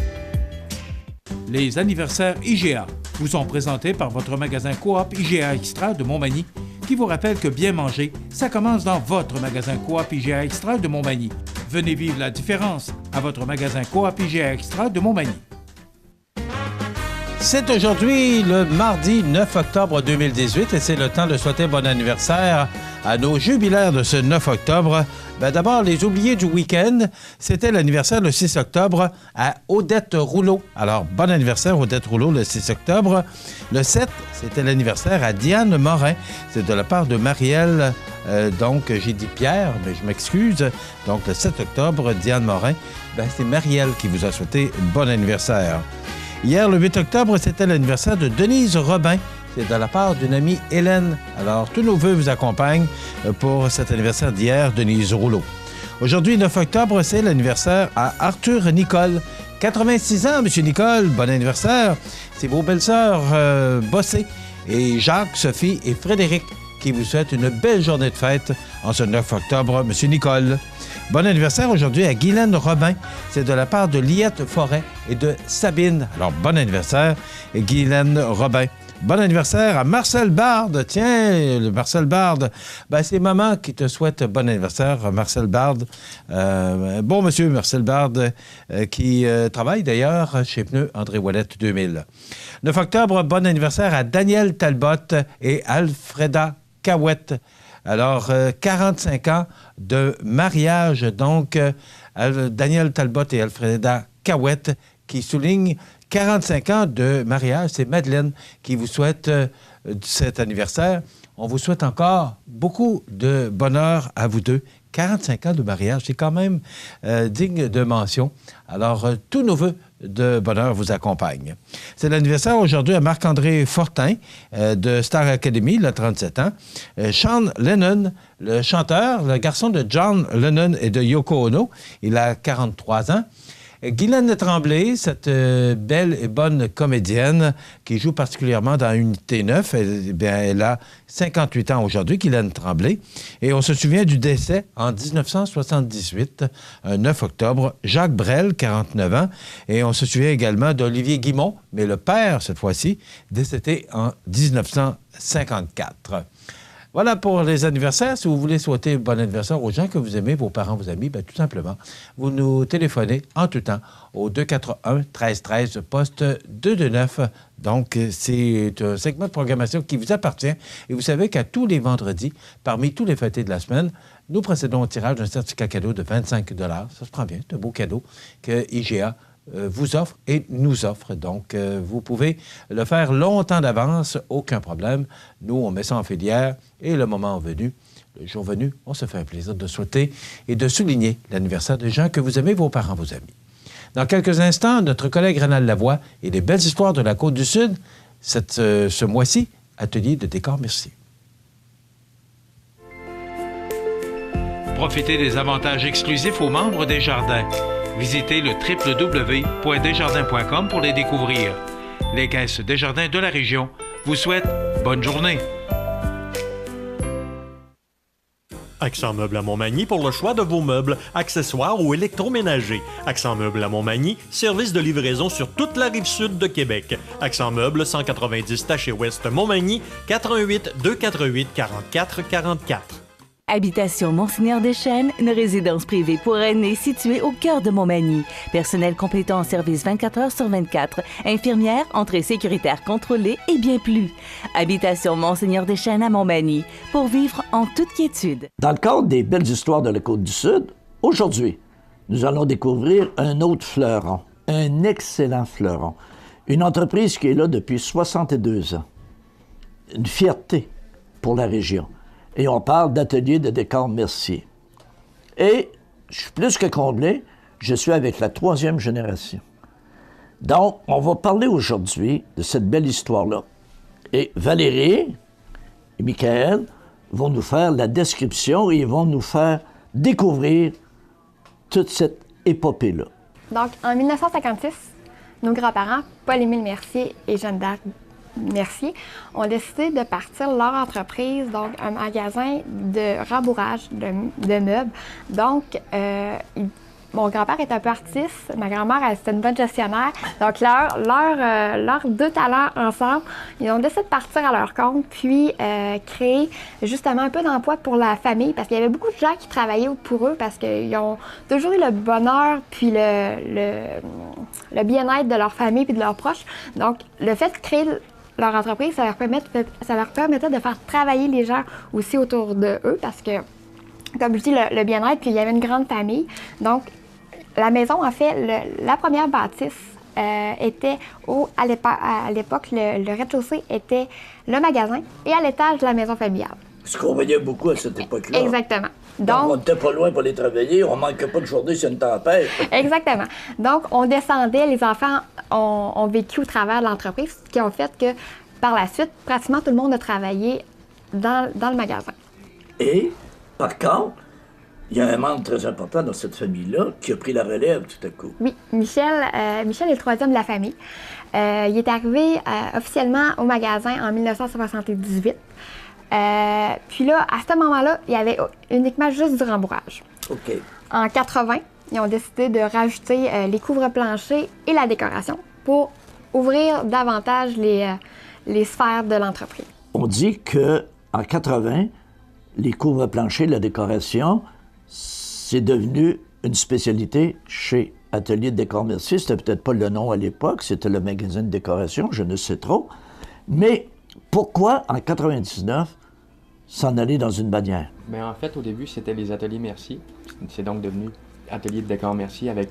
Les anniversaires IGA vous sont présentés par votre magasin Coop IGA Extra de Montmagny, qui vous rappelle que bien manger, ça commence dans votre magasin Coop IGA Extra de Montmagny. Venez vivre la différence à votre magasin Coop IGA Extra de Montmagny. C'est aujourd'hui le mardi 9 octobre 2018 et c'est le temps de souhaiter bon anniversaire à nos jubilaires de ce 9 octobre. D'abord, les oubliés du week-end, c'était l'anniversaire le 6 octobre à Odette Rouleau. Alors, bon anniversaire Odette Rouleau le 6 octobre. Le 7, c'était l'anniversaire à Diane Morin. C'est de la part de Marielle. Donc, j'ai dit Pierre, mais je m'excuse. Donc, le 7 octobre, Diane Morin, c'est Marielle qui vous a souhaité bon anniversaire. Hier, le 8 octobre, c'était l'anniversaire de Denise Robin. C'est de la part d'une amie, Hélène. Alors, tous nos vœux vous accompagnent pour cet anniversaire d'hier, Denise Rouleau. Aujourd'hui, 9 octobre, c'est l'anniversaire à Arthur Nicole. 86 ans, M. Nicole, bon anniversaire. C'est vos belles-sœurs Bossé et Jacques, Sophie et Frédéric qui vous souhaitent une belle journée de fête en ce 9 octobre, M. Nicole. Bon anniversaire aujourd'hui à Guylaine Robin. C'est de la part de Liette Forêt et de Sabine. Alors, bon anniversaire, Guylaine Robin. Bon anniversaire à Marcel Bard. Tiens, le Marcel Bard, c'est maman qui te souhaite bon anniversaire, Marcel Bard. Bon monsieur Marcel Bard, qui travaille d'ailleurs chez Pneus André Ouellette 2000. 9 octobre, bon anniversaire à Daniel Talbot et Alfreda Cahouette. Alors, 45 ans de mariage, donc, Daniel Talbot et Alfreda Cahouette qui soulignent 45 ans de mariage. C'est Madeleine qui vous souhaite cet anniversaire. On vous souhaite encore beaucoup de bonheur à vous deux. 45 ans de mariage, c'est quand même digne de mention. Alors, tous nos vœux de bonheur vous accompagnent. C'est l'anniversaire aujourd'hui à Marc-André Fortin de Star Academy, il a 37 ans. Sean Lennon, le chanteur, le garçon de John Lennon et de Yoko Ono, il a 43 ans. Guylaine Tremblay, cette belle et bonne comédienne qui joue particulièrement dans Unité 9, elle a 58 ans aujourd'hui, Guylaine Tremblay. Et on se souvient du décès en 1978, 9 octobre, Jacques Brel, 49 ans. Et on se souvient également d'Olivier Guimond, mais le père, cette fois-ci, décédé en 1954. Voilà pour les anniversaires. Si vous voulez souhaiter bon anniversaire aux gens que vous aimez, vos parents, vos amis, bien, tout simplement, vous nous téléphonez en tout temps au 241-1313, poste 229. Donc, c'est un segment de programmation qui vous appartient. Et vous savez qu'à tous les vendredis, parmi tous les fêtés de la semaine, nous procédons au tirage d'un certificat cadeau de 25 $. Ça se prend bien, c'est un beau cadeau que IGA vous offre et nous offre. Donc, vous pouvez le faire longtemps d'avance, aucun problème. Nous, on met ça en filière et le moment venu, le jour venu, on se fait un plaisir de souhaiter et de souligner l'anniversaire des gens que vous aimez, vos parents, vos amis. Dans quelques instants, notre collègue Rénal Lavoie et les belles histoires de la Côte-du-Sud, ce mois-ci, atelier de décor Mercier. Profitez des avantages exclusifs aux membres des Jardins. Visitez le www.desjardins.com pour les découvrir. Les caisses Desjardins de la région vous souhaitent bonne journée. Accent Meubles à Montmagny pour le choix de vos meubles, accessoires ou électroménagers. Accent Meubles à Montmagny, service de livraison sur toute la rive sud de Québec. Accent Meubles, 190 Taché Ouest Montmagny, 88 248 44 44. Habitation Monseigneur Deschênes, une résidence privée pour aînés située au cœur de Montmagny. Personnel complétant en service 24 heures sur 24. Infirmière, entrée sécuritaire contrôlée et bien plus. Habitation Monseigneur Deschênes à Montmagny, pour vivre en toute quiétude. Dans le cadre des belles histoires de la Côte-du-Sud, aujourd'hui, nous allons découvrir un autre fleuron, un excellent fleuron. Une entreprise qui est là depuis 62 ans. Une fierté pour la région. Et on parle d'atelier de décor Mercier. Et je suis plus que comblé, je suis avec la 3e génération. Donc, on va parler aujourd'hui de cette belle histoire-là. Et Valérie et Michael vont nous faire la description et ils vont nous faire découvrir toute cette épopée-là. Donc, en 1956, nos grands-parents, Paul-Émile Mercier et Jeanne d'Arc Mercier, ont décidé de partir leur entreprise, donc un magasin de rembourrage de meubles. Donc, mon grand-père est un peu artiste, ma grand-mère, c'était une bonne gestionnaire. Donc, leurs deux talents ensemble, ils ont décidé de partir à leur compte, puis créer justement un peu d'emploi pour la famille, parce qu'il y avait beaucoup de gens qui travaillaient pour eux, parce qu'ils ont toujours eu le bonheur, puis le bien-être de leur famille puis de leurs proches. Donc, le fait de créer leur entreprise, ça leur permettait de faire travailler les gens aussi autour de eux, parce que, comme je dis, le bien-être, puis il y avait une grande famille. Donc, la maison, en fait, la première bâtisse était à l'époque, le rez-de-chaussée était le magasin et à l'étage de la maison familiale. Ce qu'on voyait beaucoup à cette époque-là. Exactement. Donc, on n'était pas loin pour les travailler, on ne manquait pas de journée s'il y a une tempête. Exactement. Donc, on descendait, les enfants ont vécu au travers de l'entreprise, ce qui a fait que, par la suite, pratiquement tout le monde a travaillé dans le magasin. Et, par contre, il y a un membre très important dans cette famille-là qui a pris la relève tout à coup. Oui, Michel est le 3e de la famille. Il est arrivé officiellement au magasin en 1978. Puis là, à ce moment-là, il y avait uniquement juste du rembourrage. OK. En 80, ils ont décidé de rajouter les couvre-planchers et la décoration pour ouvrir davantage les sphères de l'entreprise. On dit qu'en 80, les couvre-planchers, la décoration, c'est devenu une spécialité chez Atelier de décor Mercier. C'était peut-être pas le nom à l'époque, c'était le magasin de décoration, je ne sais trop. Mais pourquoi, en 99, s'en aller dans une bannière? Bien, en fait, au début, c'était les ateliers Mercier. C'est donc devenu atelier de décor Mercier avec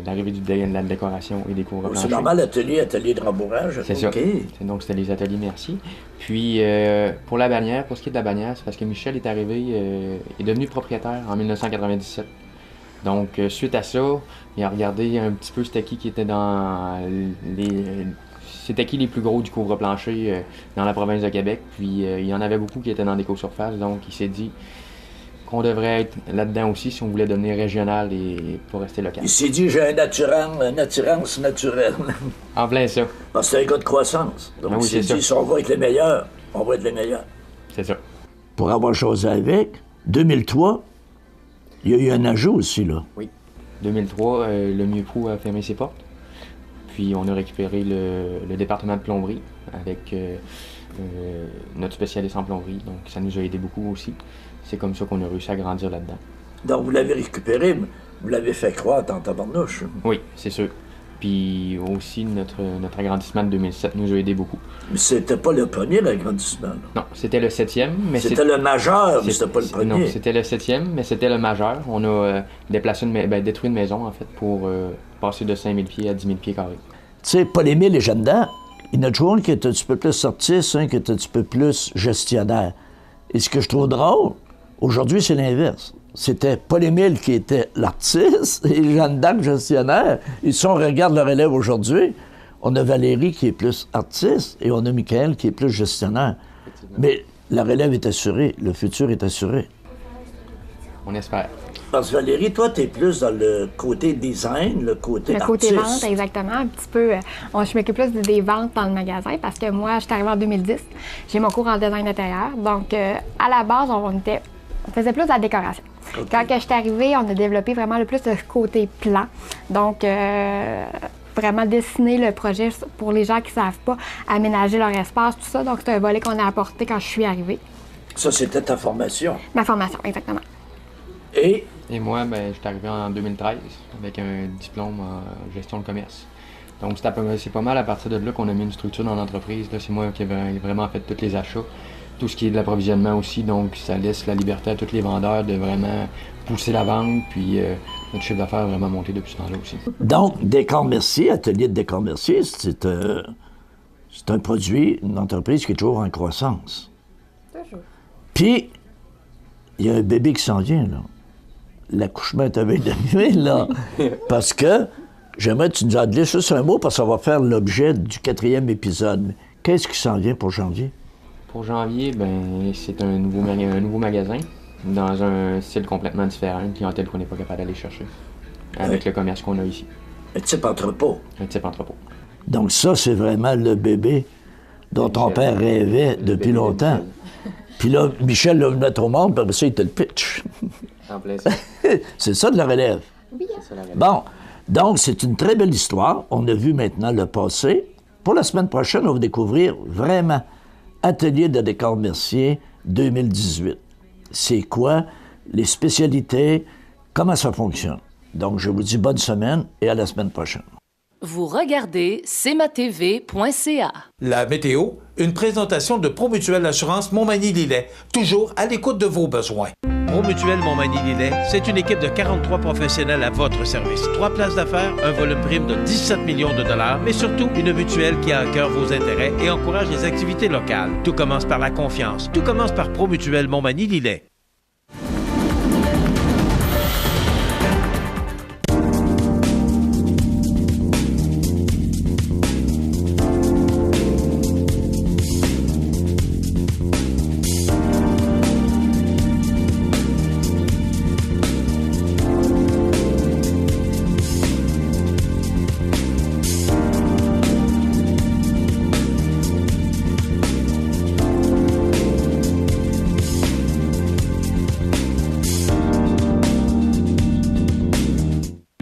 l'arrivée de la décoration et des cours planchers. C'est normal, atelier de rembourrage. C'est okay. Ça. Donc, c'était les ateliers Mercier. Puis, pour la bannière, pour ce qui est de la bannière, c'est parce que Michel est arrivé, est devenu propriétaire en 1997. Donc, suite à ça, il a regardé un petit peu c'était qui était dans c'était qui les plus gros du couvre-plancher dans la province de Québec. Puis, il y en avait beaucoup qui étaient dans des co-surfaces. Donc, il s'est dit qu'on devrait être là-dedans aussi si on voulait devenir régional et pas rester local. Il s'est dit, j'ai une attirance naturelle. En plein ça. Parce que c'est un gars de croissance. Donc, il s'est dit, si on va être les meilleurs, on va être les meilleurs. C'est ça. Pour avoir choisi avec, 2003, il y a eu un ajout aussi, là. Oui. 2003, le Mieux-Pro a fermé ses portes. Puis on a récupéré le département de plomberie avec notre spécialiste en plomberie. Donc ça nous a aidé beaucoup aussi. C'est comme ça qu'on a réussi à grandir là-dedans. Donc vous l'avez récupéré, vous l'avez fait croître en tabarnouche. Oui, c'est sûr. Puis aussi, notre agrandissement de 2007 nous a aidé beaucoup. Mais c'était pas le premier, l'agrandissement. Là. Non, c'était le 7e. Mais c'était le majeur, mais c'était pas le premier. Non, c'était le 7e, mais c'était le majeur. On a détruit une maison, en fait, pour passer de 5000 pieds à 10 000 pieds carrés. Tu sais, Paul-Émile et Jeanne d'Arc, il y en a toujours un qui est un petit peu plus artiste, un qui est un petit peu plus gestionnaire. Et ce que je trouve drôle, aujourd'hui, c'est l'inverse. C'était Paul-Émile qui était l'artiste et Jeanne d'Arc gestionnaire. Et si on regarde leur élève aujourd'hui, on a Valérie qui est plus artiste et on a Michael qui est plus gestionnaire. Mais la relève est assurée, le futur est assuré. On espère. Parce que Valérie, toi, t'es plus dans le côté design, le côté artiste. Le côté vente, exactement. Un petit peu, je m'occupe plus des ventes dans le magasin parce que moi, je suis arrivée en 2010. J'ai mon cours en design intérieur. Donc, à la base, on faisait plus de la décoration. Okay. Quand je suis arrivée, on a développé vraiment le plus de côté plan. Donc, vraiment dessiner le projet pour les gens qui ne savent pas, aménager leur espace, tout ça. Donc, c'est un volet qu'on a apporté quand je suis arrivée. Ça, c'était ta formation? Ma formation, exactement. Et moi, je suis arrivé en 2013 avec un diplôme en gestion de commerce. Donc, c'est pas mal à partir de là qu'on a mis une structure dans l'entreprise. C'est moi qui ai vraiment fait tous les achats. Tout ce qui est de l'approvisionnement aussi, donc ça laisse la liberté à tous les vendeurs de vraiment pousser la vente, puis notre chiffre d'affaires a vraiment monté depuis ce temps-là aussi. Donc, Décor Mercier, Atelier de Décor Mercier, c'est un produit, une entreprise qui est toujours en croissance. Toujours. Puis, il y a un bébé qui s'en vient, là. L'accouchement est à veille de nuit, là. Parce que, j'aimerais que tu nous en glisses juste un mot, parce que ça va faire l'objet du 4e épisode. Qu'est-ce qui s'en vient pour janvier? Pour janvier, c'est un nouveau magasin dans un style complètement différent, une clientèle qu'on n'est pas capable d'aller chercher avec le commerce qu'on a ici. Un type entrepôt. Un type entrepôt. Donc ça, c'est vraiment le bébé dont ton père rêvait depuis longtemps. Puis là, Michel l'a mettre au monde, puis après ça, il te le pitch. En plein ça. C'est ça de la relève. Oui. C'est la relève. Bon, donc c'est une très belle histoire. On a vu maintenant le passé. Pour la semaine prochaine, on va découvrir vraiment Atelier de Décor Mercier 2018. C'est quoi les spécialités, comment ça fonctionne. Donc, je vous dis bonne semaine et à la semaine prochaine. Vous regardez cmatv.ca. La météo, une présentation de Promutuelle Assurance Montmagny-Lillet, toujours à l'écoute de vos besoins. Promutuelle Montmagny-Lillet, c'est une équipe de 43 professionnels à votre service. 3 places d'affaires, un volume prime de 17 millions de dollars, mais surtout une mutuelle qui a à cœur vos intérêts et encourage les activités locales. Tout commence par la confiance. Tout commence par Promutuelle Montmagny-Lillet.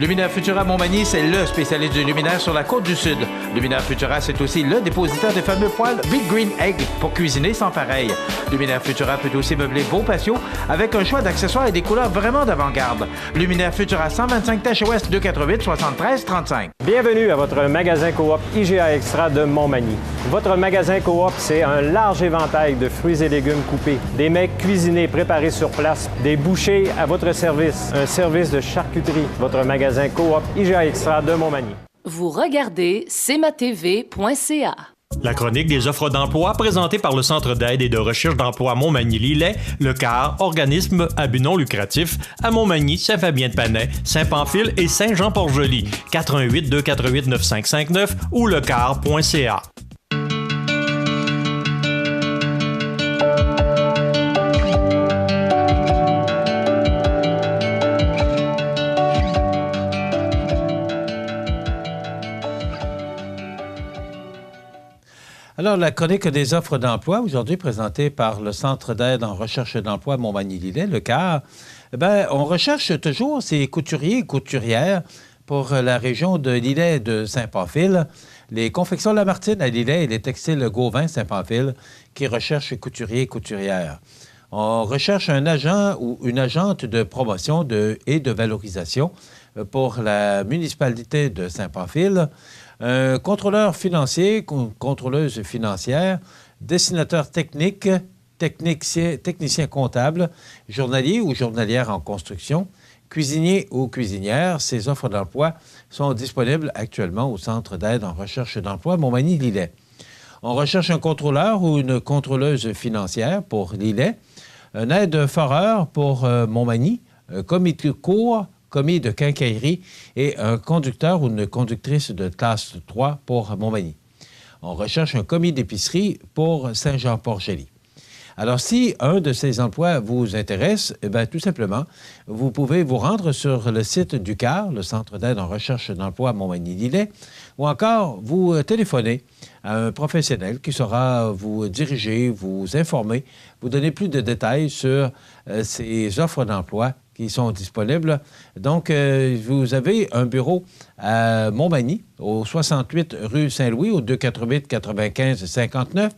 Luminaire Futura Montmagny, c'est le spécialiste du luminaire sur la côte du Sud. Luminaire Futura, c'est aussi le dépositaire des fameux poêles Big Green Egg pour cuisiner sans pareil. Luminaire Futura peut aussi meubler vos patios avec un choix d'accessoires et des couleurs vraiment d'avant-garde. Luminaire Futura, 125 Tache Ouest, 248 73 35. Bienvenue à votre magasin coop IGA Extra de Montmagny. Votre magasin Coop, c'est un large éventail de fruits et légumes coupés, des mets cuisinés préparés sur place, des bouchées à votre service, un service de charcuterie. Votre magasin Coop IGA Extra de Montmagny. Vous regardez cmatv.ca. La chronique des offres d'emploi présentée par le Centre d'aide et de recherche d'emploi Montmagny-Lillet, le CAR, organisme à but non lucratif, à Montmagny, Saint-Fabien-de-Panay, Saint-Pamphile et Saint-Jean-Port-Joli. 418-248-9559 ou lecar.ca. Alors, la chronique des offres d'emploi, aujourd'hui présentée par le Centre d'aide en recherche d'emploi Montmagny-Lillet, le CAR, on recherche toujours ces couturiers et couturières pour la région de Lillet et de Saint-Pamphile, les confections Lamartine à Lillet et les textiles Gauvin Saint-Pamphile qui recherchent couturiers et couturières. On recherche un agent ou une agente de promotion et de valorisation pour la municipalité de Saint-Pamphile, un contrôleur financier, contrôleuse financière, dessinateur technique, technicien comptable, journalier ou journalière en construction, cuisinier ou cuisinière. Ces offres d'emploi sont disponibles actuellement au Centre d'aide en recherche d'emploi Montmagny-Lillet. On recherche un contrôleur ou une contrôleuse financière pour Lillet, un aide-foreur pour Montmagny, un commis de cours, commis de quincaillerie et un conducteur ou une conductrice de classe 3 pour Montmagny. On recherche un commis d'épicerie pour Saint-Jean-Port-Joli. Alors, si un de ces emplois vous intéresse, tout simplement, vous pouvez vous rendre sur le site du CAR, le Centre d'aide en recherche d'emploi Montmagny-Lillet, ou encore vous téléphoner à un professionnel qui saura vous diriger, vous informer, vous donner plus de détails sur ces offres d'emploi qui sont disponibles. Donc, vous avez un bureau à Montmagny, au 68 rue Saint-Louis, au 248-95-59.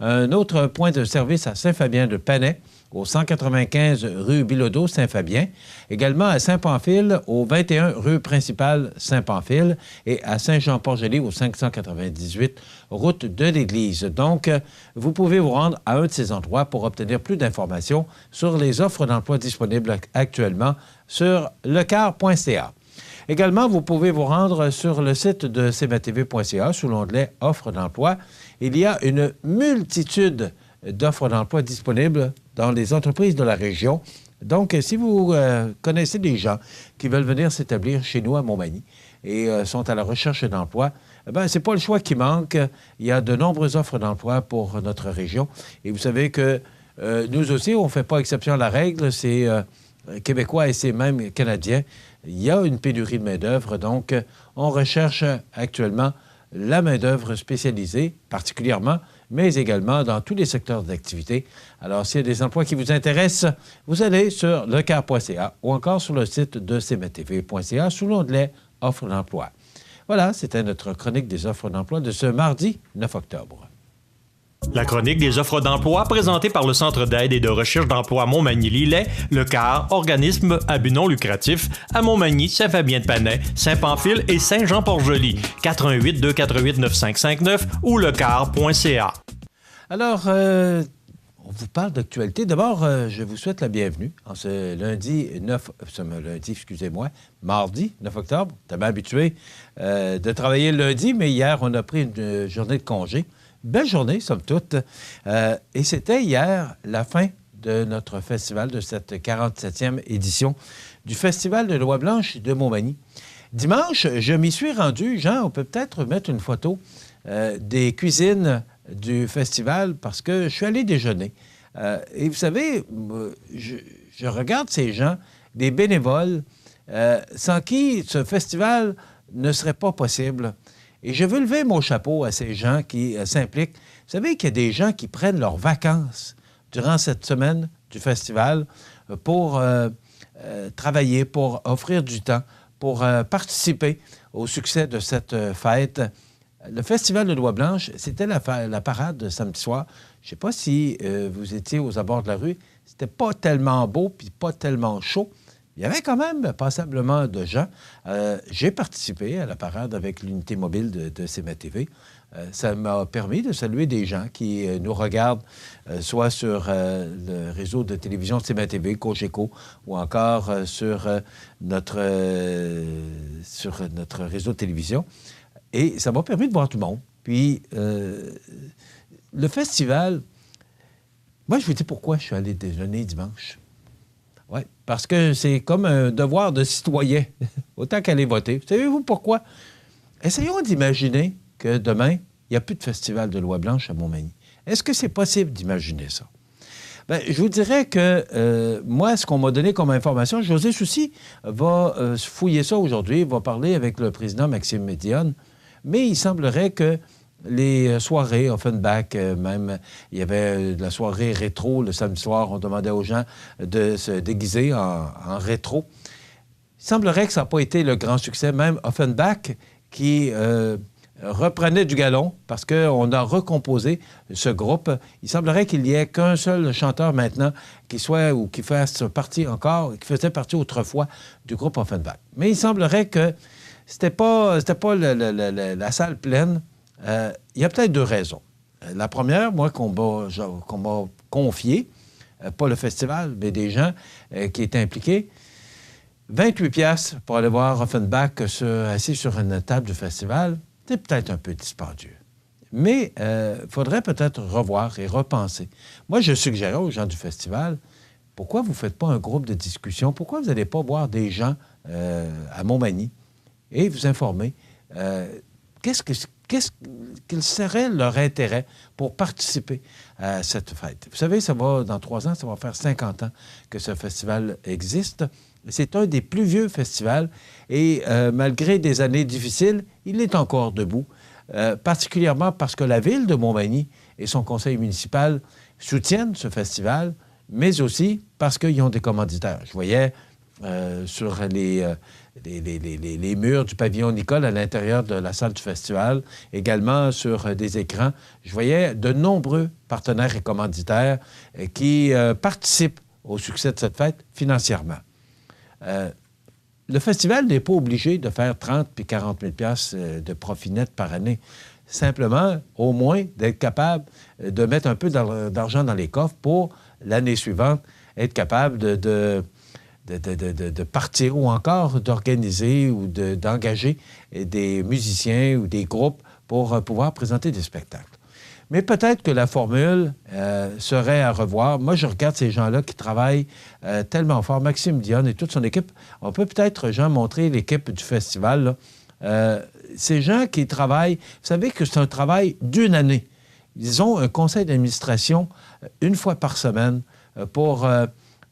Un autre point de service à Saint-Fabien-de-Panay, au 195 rue Bilodeau, Saint-Fabien. Également à Saint-Pamphile, au 21 rue principale Saint-Pamphile. Et à Saint-Jean-Port-Joli, au 598 route de l'Église. Donc, vous pouvez vous rendre à un de ces endroits pour obtenir plus d'informations sur les offres d'emploi disponibles actuellement sur lecar.ca. Également, vous pouvez vous rendre sur le site de cmatv.ca sous l'onglet « Offres d'emploi ». Il y a une multitude d'offres d'emploi disponibles dans les entreprises de la région. Donc, si vous connaissez des gens qui veulent venir s'établir chez nous à Montmagny et sont à la recherche d'emploi, ce n'est pas le choix qui manque. Il y a de nombreuses offres d'emploi pour notre région. Et vous savez que nous aussi, on ne fait pas exception à la règle. C'est Québécois et c'est même Canadiens. Il y a une pénurie de main-d'œuvre. Donc, on recherche actuellement la main-d'œuvre spécialisée, particulièrement, mais également dans tous les secteurs d'activité. Alors, s'il y a des emplois qui vous intéressent, vous allez sur lecar.ca ou encore sur le site de cmatv.ca sous l'onglet « Offres d'emploi ». Voilà, c'était notre chronique des offres d'emploi de ce mardi 9 octobre. La chronique des offres d'emploi présentée par le Centre d'aide et de recherche d'emploi Montmagny-Lillet, le CAR, organisme à but non lucratif, à Montmagny, Saint-Fabien-de-Panay, Saint-Pamphile et Saint-Jean-Port-Joli. 418-248-9559 ou lecar.ca. Alors, on vous parle d'actualité. D'abord, je vous souhaite la bienvenue en ce mardi 9 octobre. On est habitué de travailler le lundi, mais hier, on a pris une journée de congé. Belle journée, somme toute. Et c'était hier la fin de notre festival, de cette 47e édition du Festival de l'Oie Blanche de Montmagny. Dimanche, je m'y suis rendu. Jean, on peut peut-être mettre une photo des cuisines du festival parce que je suis allé déjeuner. Et vous savez, je regarde ces gens, des bénévoles, sans qui ce festival ne serait pas possible. Et je veux lever mon chapeau à ces gens qui s'impliquent. Vous savez qu'il y a des gens qui prennent leurs vacances durant cette semaine du festival pour travailler, pour offrir du temps, pour participer au succès de cette fête. Le Festival de l'Oie Blanche, c'était la parade de samedi soir. Je ne sais pas si vous étiez aux abords de la rue. C'était pas tellement beau puis pas tellement chaud. Il y avait quand même passablement de gens. J'ai participé à la parade avec l'unité mobile de CMA-TV. Ça m'a permis de saluer des gens qui nous regardent, soit sur le réseau de télévision CMA-TV, Cogeco, ou encore sur notre réseau de télévision. Et ça m'a permis de voir tout le monde. Puis, le festival, moi, je vous dis pourquoi je suis allé déjeuner dimanche. Oui, parce que c'est comme un devoir de citoyen, autant qu'aller voter. Savez-vous pourquoi? Essayons d'imaginer que demain, il n'y a plus de festival de Loi Blanche à Montmagny. Est-ce que c'est possible d'imaginer ça? Bien, je vous dirais que moi, ce qu'on m'a donné comme information, José Soucy va fouiller ça aujourd'hui, va parler avec le président Maxime Médionne, mais il semblerait que les soirées Offenbach, même, il y avait de la soirée rétro le samedi soir, on demandait aux gens de se déguiser en rétro. Il semblerait que ça n'a pas été le grand succès, même Offenbach qui reprenait du galon parce qu'on a recomposé ce groupe. Il semblerait qu'il n'y ait qu'un seul chanteur maintenant qui soit ou qui fasse partie encore, qui faisait partie autrefois du groupe Offenbach. Mais il semblerait que c'était pas la salle pleine. Il y a peut-être deux raisons. La première, moi, qu'on m'a confié, pas le festival, mais des gens qui étaient impliqués, 28 piastres pour aller voir Offenbach assis sur une table du festival, c'est peut-être un peu dispendieux. Mais il faudrait peut-être revoir et repenser. Moi, je suggérais aux gens du festival, pourquoi vous ne faites pas un groupe de discussion? Pourquoi vous n'allez pas voir des gens à Montmagny et vous informer? Quel serait leur intérêt pour participer à cette fête? Vous savez, dans 3 ans, ça va faire 50 ans que ce festival existe. C'est un des plus vieux festivals et malgré des années difficiles, il est encore debout, particulièrement parce que la ville de Montmagny et son conseil municipal soutiennent ce festival, mais aussi parce qu'ils ont des commanditaires. Je voyais sur les murs du pavillon Nicole à l'intérieur de la salle du festival, également sur des écrans, je voyais de nombreux partenaires et commanditaires qui participent au succès de cette fête financièrement. Le festival n'est pas obligé de faire 30 puis 40 000 $ de profit net par année. Simplement, au moins, d'être capable de mettre un peu d'argent dans les coffres pour, l'année suivante, être capable de partir ou encore d'organiser ou d'engager des musiciens ou des groupes pour pouvoir présenter des spectacles. Mais peut-être que la formule serait à revoir. Moi, je regarde ces gens-là qui travaillent tellement fort. Maxime Dionne et toute son équipe. On peut peut-être, Jean, montrer l'équipe du festival. Ces gens qui travaillent, vous savez que c'est un travail d'une année. Ils ont un conseil d'administration une fois par semaine pour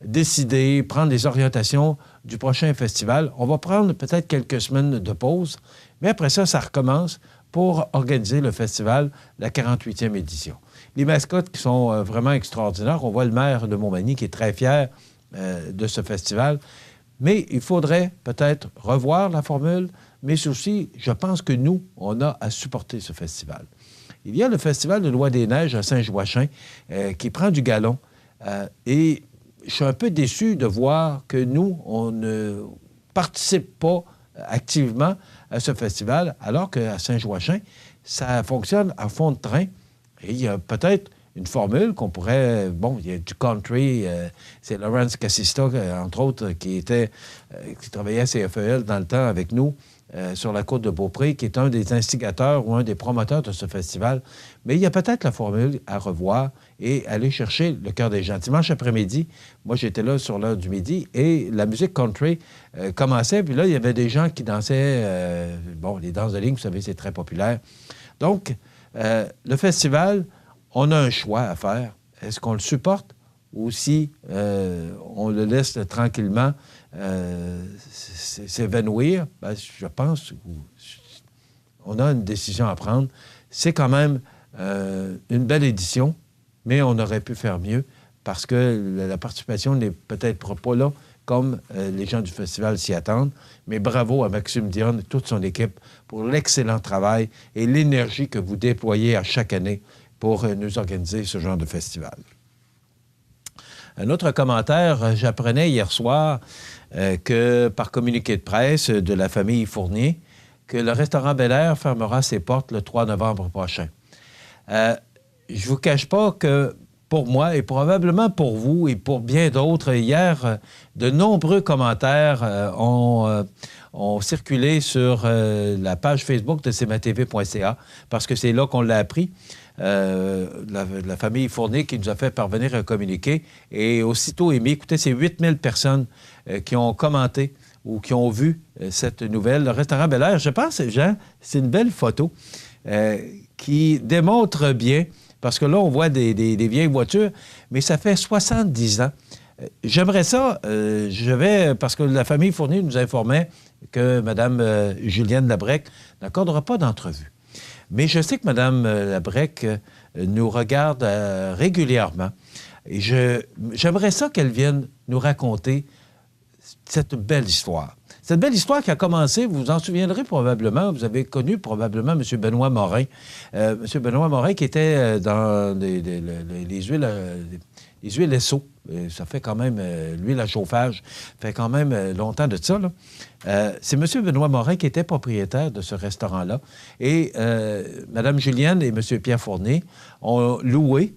décider, prendre les orientations du prochain festival. On va prendre peut-être quelques semaines de pause, mais après ça, ça recommence pour organiser le festival, la 48e édition. Les mascottes qui sont vraiment extraordinaires. On voit le maire de Montmagny qui est très fier de ce festival. Mais il faudrait peut-être revoir la formule, mais aussi, je pense que nous, on a à supporter ce festival. Il y a le festival de Loi des Neiges à Saint-Joachim qui prend du galon. Et je suis un peu déçu de voir que nous, on ne participe pas activement à ce festival, alors qu'à Saint-Joachim, ça fonctionne à fond de train. Et il y a peut-être une formule qu'on pourrait... Bon, il y a du country, c'est Lawrence Cassista, entre autres, qui travaillait à CFEL dans le temps avec nous, sur la côte de Beaupré, qui est un des instigateurs ou un des promoteurs de ce festival. Mais il y a peut-être la formule à revoir et aller chercher le cœur des gens. Dimanche après-midi, moi, j'étais là sur l'heure du midi et la musique country commençait. Puis là, il y avait des gens qui dansaient... les danses de ligne, vous savez, c'est très populaire. Donc, le festival, on a un choix à faire. Est-ce qu'on le supporte ou si on le laisse tranquillement s'évanouir? Ben, je pense qu'on a une décision à prendre. C'est quand même une belle édition, mais on aurait pu faire mieux parce que la participation n'est peut-être pas là comme les gens du festival s'y attendent. Mais bravo à Maxime Dionne et toute son équipe pour l'excellent travail et l'énergie que vous déployez à chaque année pour nous organiser ce genre de festival. Un autre commentaire, j'apprenais hier soir que par communiqué de presse de la famille Fournier, que le restaurant Bel Air fermera ses portes le 3 novembre prochain. Je ne vous cache pas que pour moi et probablement pour vous et pour bien d'autres, hier, de nombreux commentaires ont circulé sur la page Facebook de cmatv.ca parce que c'est là qu'on l'a appris. La famille Fournier qui nous a fait parvenir un communiqué et aussitôt émis, écoutez, c'est 8000 personnes qui ont commenté ou qui ont vu cette nouvelle. Le restaurant Bel Air, je pense, Jean, c'est une belle photo qui démontre bien, parce que là, on voit des vieilles voitures, mais ça fait 70 ans. J'aimerais ça, parce que la famille Fournier nous informait que Mme Julienne Labrec n'accordera pas d'entrevue. Mais je sais que Mme Labrec nous regarde régulièrement. Et j'aimerais ça qu'elle vienne nous raconter cette belle histoire. Cette belle histoire qui a commencé, vous vous en souviendrez probablement, vous avez connu probablement M. Benoît Morin. M. Benoît Morin qui était dans les huiles Esso. Ça fait quand même, l'huile à chauffage, fait quand même longtemps de ça, là. C'est M. Benoît Morin qui était propriétaire de ce restaurant-là. Et Mme Julienne et M. Pierre Fournier ont loué.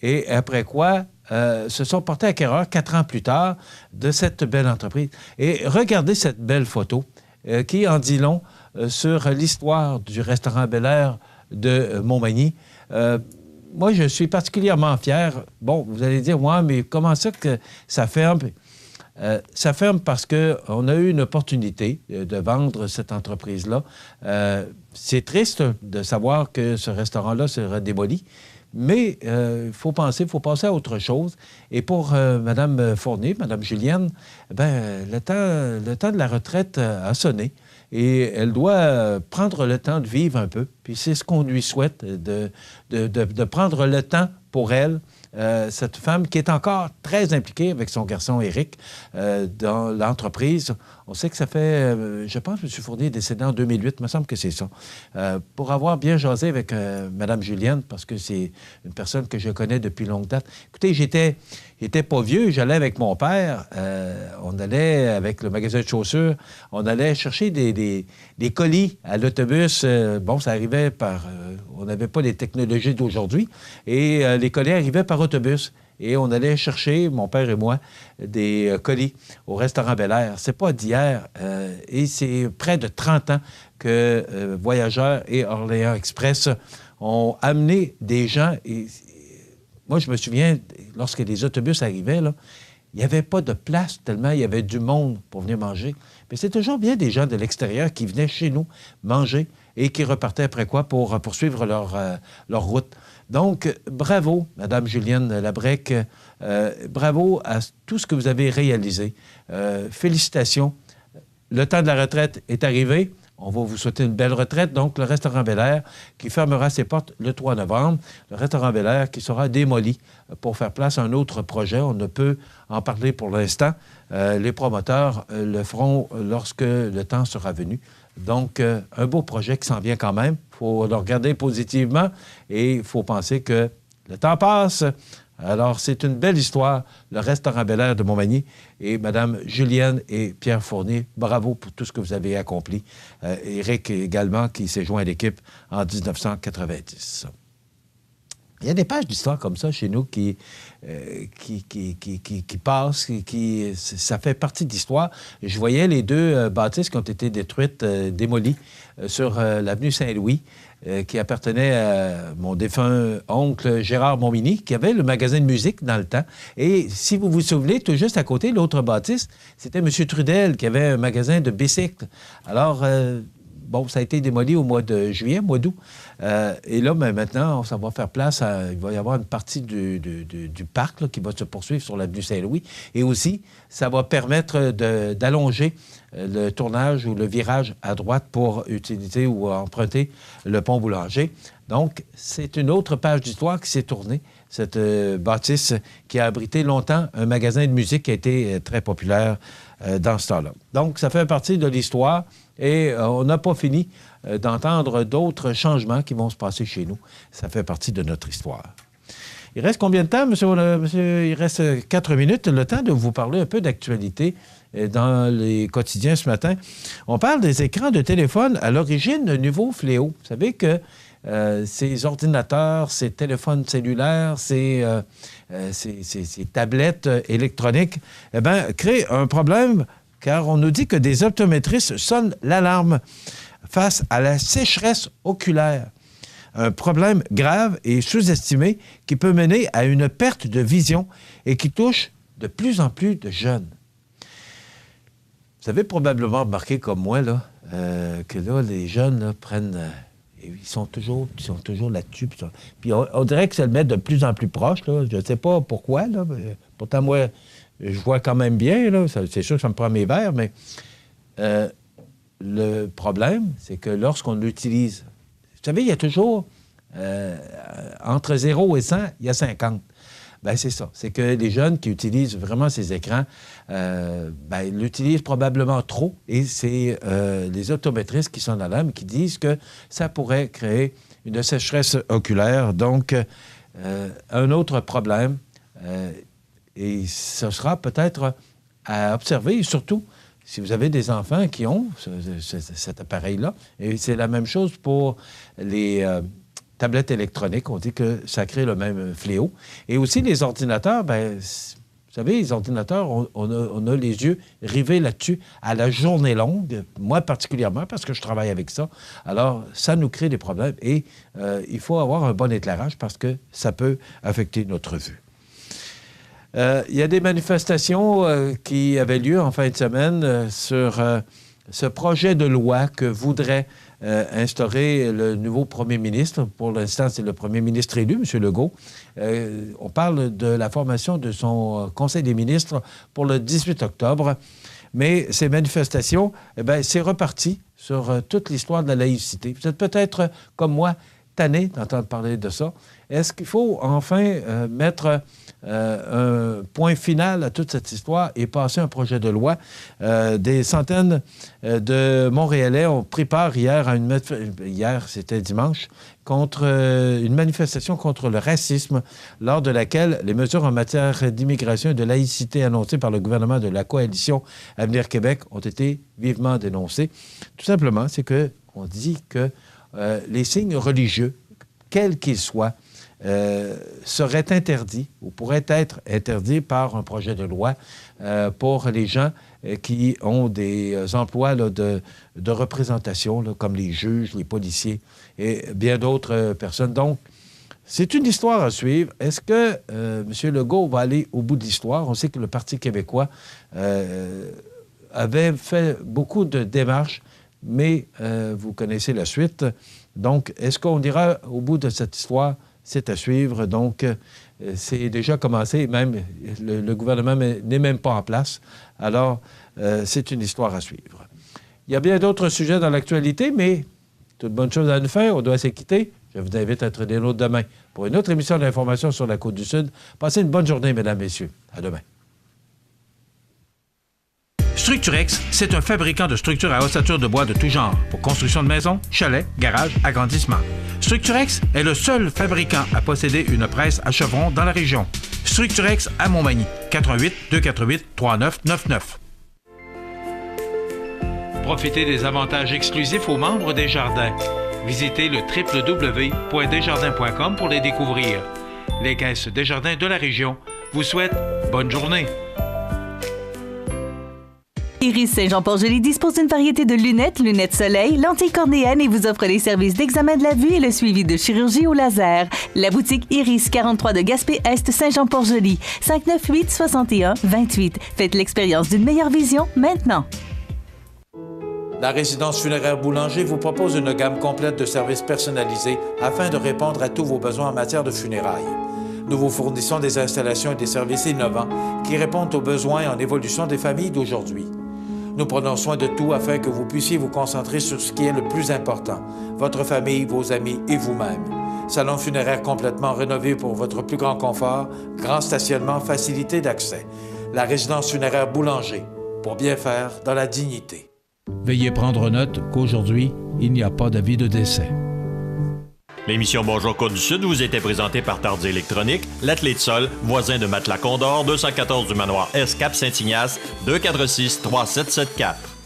Et après quoi, se sont portés acquéreurs 4 ans plus tard de cette belle entreprise. Et regardez cette belle photo qui en dit long sur l'histoire du restaurant Bel Air de Montmagny. Moi, je suis particulièrement fier. Bon, vous allez dire, ouais, mais comment ça que ça ferme? Ça ferme parce qu'on a eu une opportunité de vendre cette entreprise-là. C'est triste de savoir que ce restaurant-là sera démoli. Mais il faut passer à autre chose. Et pour Mme Fournier, Mme Julienne, le temps de la retraite a sonné. Et elle doit prendre le temps de vivre un peu. Puis c'est ce qu'on lui souhaite, de prendre le temps pour elle. Cette femme qui est encore très impliquée avec son garçon Éric dans l'entreprise. On sait que ça fait, je pense, M. Fournier est décédé en 2008, il me semble que c'est ça. Pour avoir bien jasé avec Mme Julienne, parce que c'est une personne que je connais depuis longue date. Écoutez, j'étais pas vieux, j'allais avec mon père, on allait avec le magasin de chaussures, on allait chercher des colis à l'autobus. Bon, ça arrivait par... on n'avait pas les technologies d'aujourd'hui, et les colis arrivaient par autobus. Et on allait chercher, mon père et moi, des colis au restaurant Bel Air. C'est pas d'hier. Et c'est près de 30 ans que Voyageurs et Orléans Express ont amené des gens. Et moi, je me souviens, lorsque les autobus arrivaient, là, il n'y avait pas de place tellement il y avait du monde pour venir manger. Mais c'est toujours bien des gens de l'extérieur qui venaient chez nous manger et qui repartaient après quoi pour poursuivre leur route. Donc, bravo, Mme Julienne Labrec. Bravo à tout ce que vous avez réalisé. Félicitations. Le temps de la retraite est arrivé. On va vous souhaiter une belle retraite. Donc, le restaurant Bel Air qui fermera ses portes le 3 novembre. Le restaurant Bel Air qui sera démoli pour faire place à un autre projet. On ne peut en parler pour l'instant. Les promoteurs le feront lorsque le temps sera venu. Donc, un beau projet qui s'en vient quand même. Il faut le regarder positivement et il faut penser que le temps passe. Alors, c'est une belle histoire, le restaurant Bel Air de Montmagny. Et Mme Julienne et Pierre Fournier, bravo pour tout ce que vous avez accompli. Éric également, qui s'est joint à l'équipe en 1990. Il y a des pages d'histoire comme ça chez nous qui passent, ça fait partie de l'histoire. Je voyais les 2 bâtisses qui ont été détruites, démolies sur l'avenue Saint-Louis, qui appartenait à mon défunt oncle Gérard Montminy, qui avait le magasin de musique dans le temps. Et si vous vous souvenez, tout juste à côté, l'autre bâtisse, c'était M. Trudel, qui avait un magasin de bicycles. Alors... bon, ça a été démoli au mois de juillet, mois d'août. Et là, maintenant, ça va faire place à... Il va y avoir une partie du parc là, qui va se poursuivre sur l'avenue Saint-Louis. Et aussi, ça va permettre d'allonger le tournage ou le virage à droite pour utiliser ou emprunter le pont Boulanger. Donc, c'est une autre page d'histoire qui s'est tournée, cette bâtisse qui a abrité longtemps un magasin de musique qui a été très populaire dans ce temps-là. Donc, ça fait partie de l'histoire. Et on n'a pas fini d'entendre d'autres changements qui vont se passer chez nous. Ça fait partie de notre histoire. Il reste combien de temps, monsieur? Il reste 4 minutes, le temps de vous parler un peu d'actualité dans les quotidiens ce matin. On parle des écrans de téléphone à l'origine d'un nouveau fléau. Vous savez que ces ordinateurs, ces téléphones cellulaires, ces tablettes électroniques, créent un problème car on nous dit que des optométristes sonnent l'alarme face à la sécheresse oculaire. Un problème grave et sous-estimé qui peut mener à une perte de vision et qui touche de plus en plus de jeunes. Vous avez probablement remarqué comme moi là, que là, les jeunes là, prennent... ils sont toujours là-dessus. Puis on dirait que ça le met de plus en plus proche. Là. Je ne sais pas pourquoi. Là. Pourtant, moi, je vois quand même bien. Là. C'est sûr que ça me prend mes verres, mais le problème, c'est que lorsqu'on l'utilise... Vous savez, il y a toujours... entre 0 et 100, il y a 50. Bien, c'est ça. C'est que les jeunes qui utilisent vraiment ces écrans, ils l'utilisent probablement trop. Et c'est les optométristes qui sont dans l'âme qui disent que ça pourrait créer une sécheresse oculaire. Donc, un autre problème, et ce sera peut-être à observer, surtout si vous avez des enfants qui ont cet appareil-là. Et c'est la même chose pour les... tablettes électroniques, on dit que ça crée le même fléau. Et aussi, les ordinateurs, vous savez, les ordinateurs, on a les yeux rivés là-dessus à la journée longue, moi particulièrement, parce que je travaille avec ça. Alors, ça nous crée des problèmes et il faut avoir un bon éclairage parce que ça peut affecter notre vue. Il y a des manifestations qui avaient lieu en fin de semaine sur ce projet de loi que voudrait instaurer le nouveau premier ministre. Pour l'instant, c'est le premier ministre élu, M. Legault. On parle de la formation de son Conseil des ministres pour le 18 octobre. Mais ces manifestations, c'est reparti sur toute l'histoire de la laïcité. Vous êtes peut-être, comme moi, tanné d'entendre parler de ça. Est-ce qu'il faut enfin mettre un point final à toute cette histoire et passer un projet de loi? Des centaines de Montréalais ont pris part hier à hier, c'était dimanche, contre une manifestation contre le racisme, lors de laquelle les mesures en matière d'immigration et de laïcité annoncées par le gouvernement de la coalition Avenir Québec ont été vivement dénoncées. Tout simplement, c'est qu'on dit que les signes religieux, quels qu'ils soient, seraient interdits ou pourraient être interdits par un projet de loi pour les gens qui ont des emplois là, de représentation, là, comme les juges, les policiers et bien d'autres personnes. Donc, c'est une histoire à suivre. Est-ce que M. Legault va aller au bout de l'histoire? On sait que le Parti québécois avait fait beaucoup de démarches, mais vous connaissez la suite. Donc, est-ce qu'on ira au bout de cette histoire? C'est à suivre. Donc, c'est déjà commencé. Même le gouvernement n'est même pas en place. Alors, c'est une histoire à suivre. Il y a bien d'autres sujets dans l'actualité, mais toute bonne chose à nous faire. On doit se quitter. Je vous invite à être des nôtres demain pour une autre émission d'information sur la Côte-du-Sud. Passez une bonne journée, mesdames, messieurs. À demain. Structurex, c'est un fabricant de structures à ossature de bois de tout genre pour construction de maisons, chalets, garages, agrandissements. Structurex est le seul fabricant à posséder une presse à chevrons dans la région. Structurex à Montmagny, 88 248 3999. Profitez des avantages exclusifs aux membres des Jardins. Visitez le www.desjardins.com pour les découvrir. Les caisses Desjardins de la région vous souhaitent bonne journée. Iris Saint-Jean-Port-Joli dispose d'une variété de lunettes soleil, lentilles cornéennes et vous offre les services d'examen de la vue et le suivi de chirurgie au laser. La boutique Iris, 43 de Gaspé-Est, Saint-Jean-Port-Joli, 598-61-28. Faites l'expérience d'une meilleure vision maintenant. La résidence funéraire Boulanger vous propose une gamme complète de services personnalisés afin de répondre à tous vos besoins en matière de funérailles. Nous vous fournissons des installations et des services innovants qui répondent aux besoins en évolution des familles d'aujourd'hui. Nous prenons soin de tout afin que vous puissiez vous concentrer sur ce qui est le plus important, votre famille, vos amis et vous-même. Salon funéraire complètement rénové pour votre plus grand confort, grand stationnement, facilité d'accès. La résidence funéraire Boulanger, pour bien faire dans la dignité. Veuillez prendre note qu'aujourd'hui, il n'y a pas d'avis de décès. L'émission Bonjour Côte-du-Sud vous était présentée par Tardy Électronique, l'athlète Sol, voisin de Matelas Condor, 214 du manoir S Cap Saint-Ignace, 246-3774.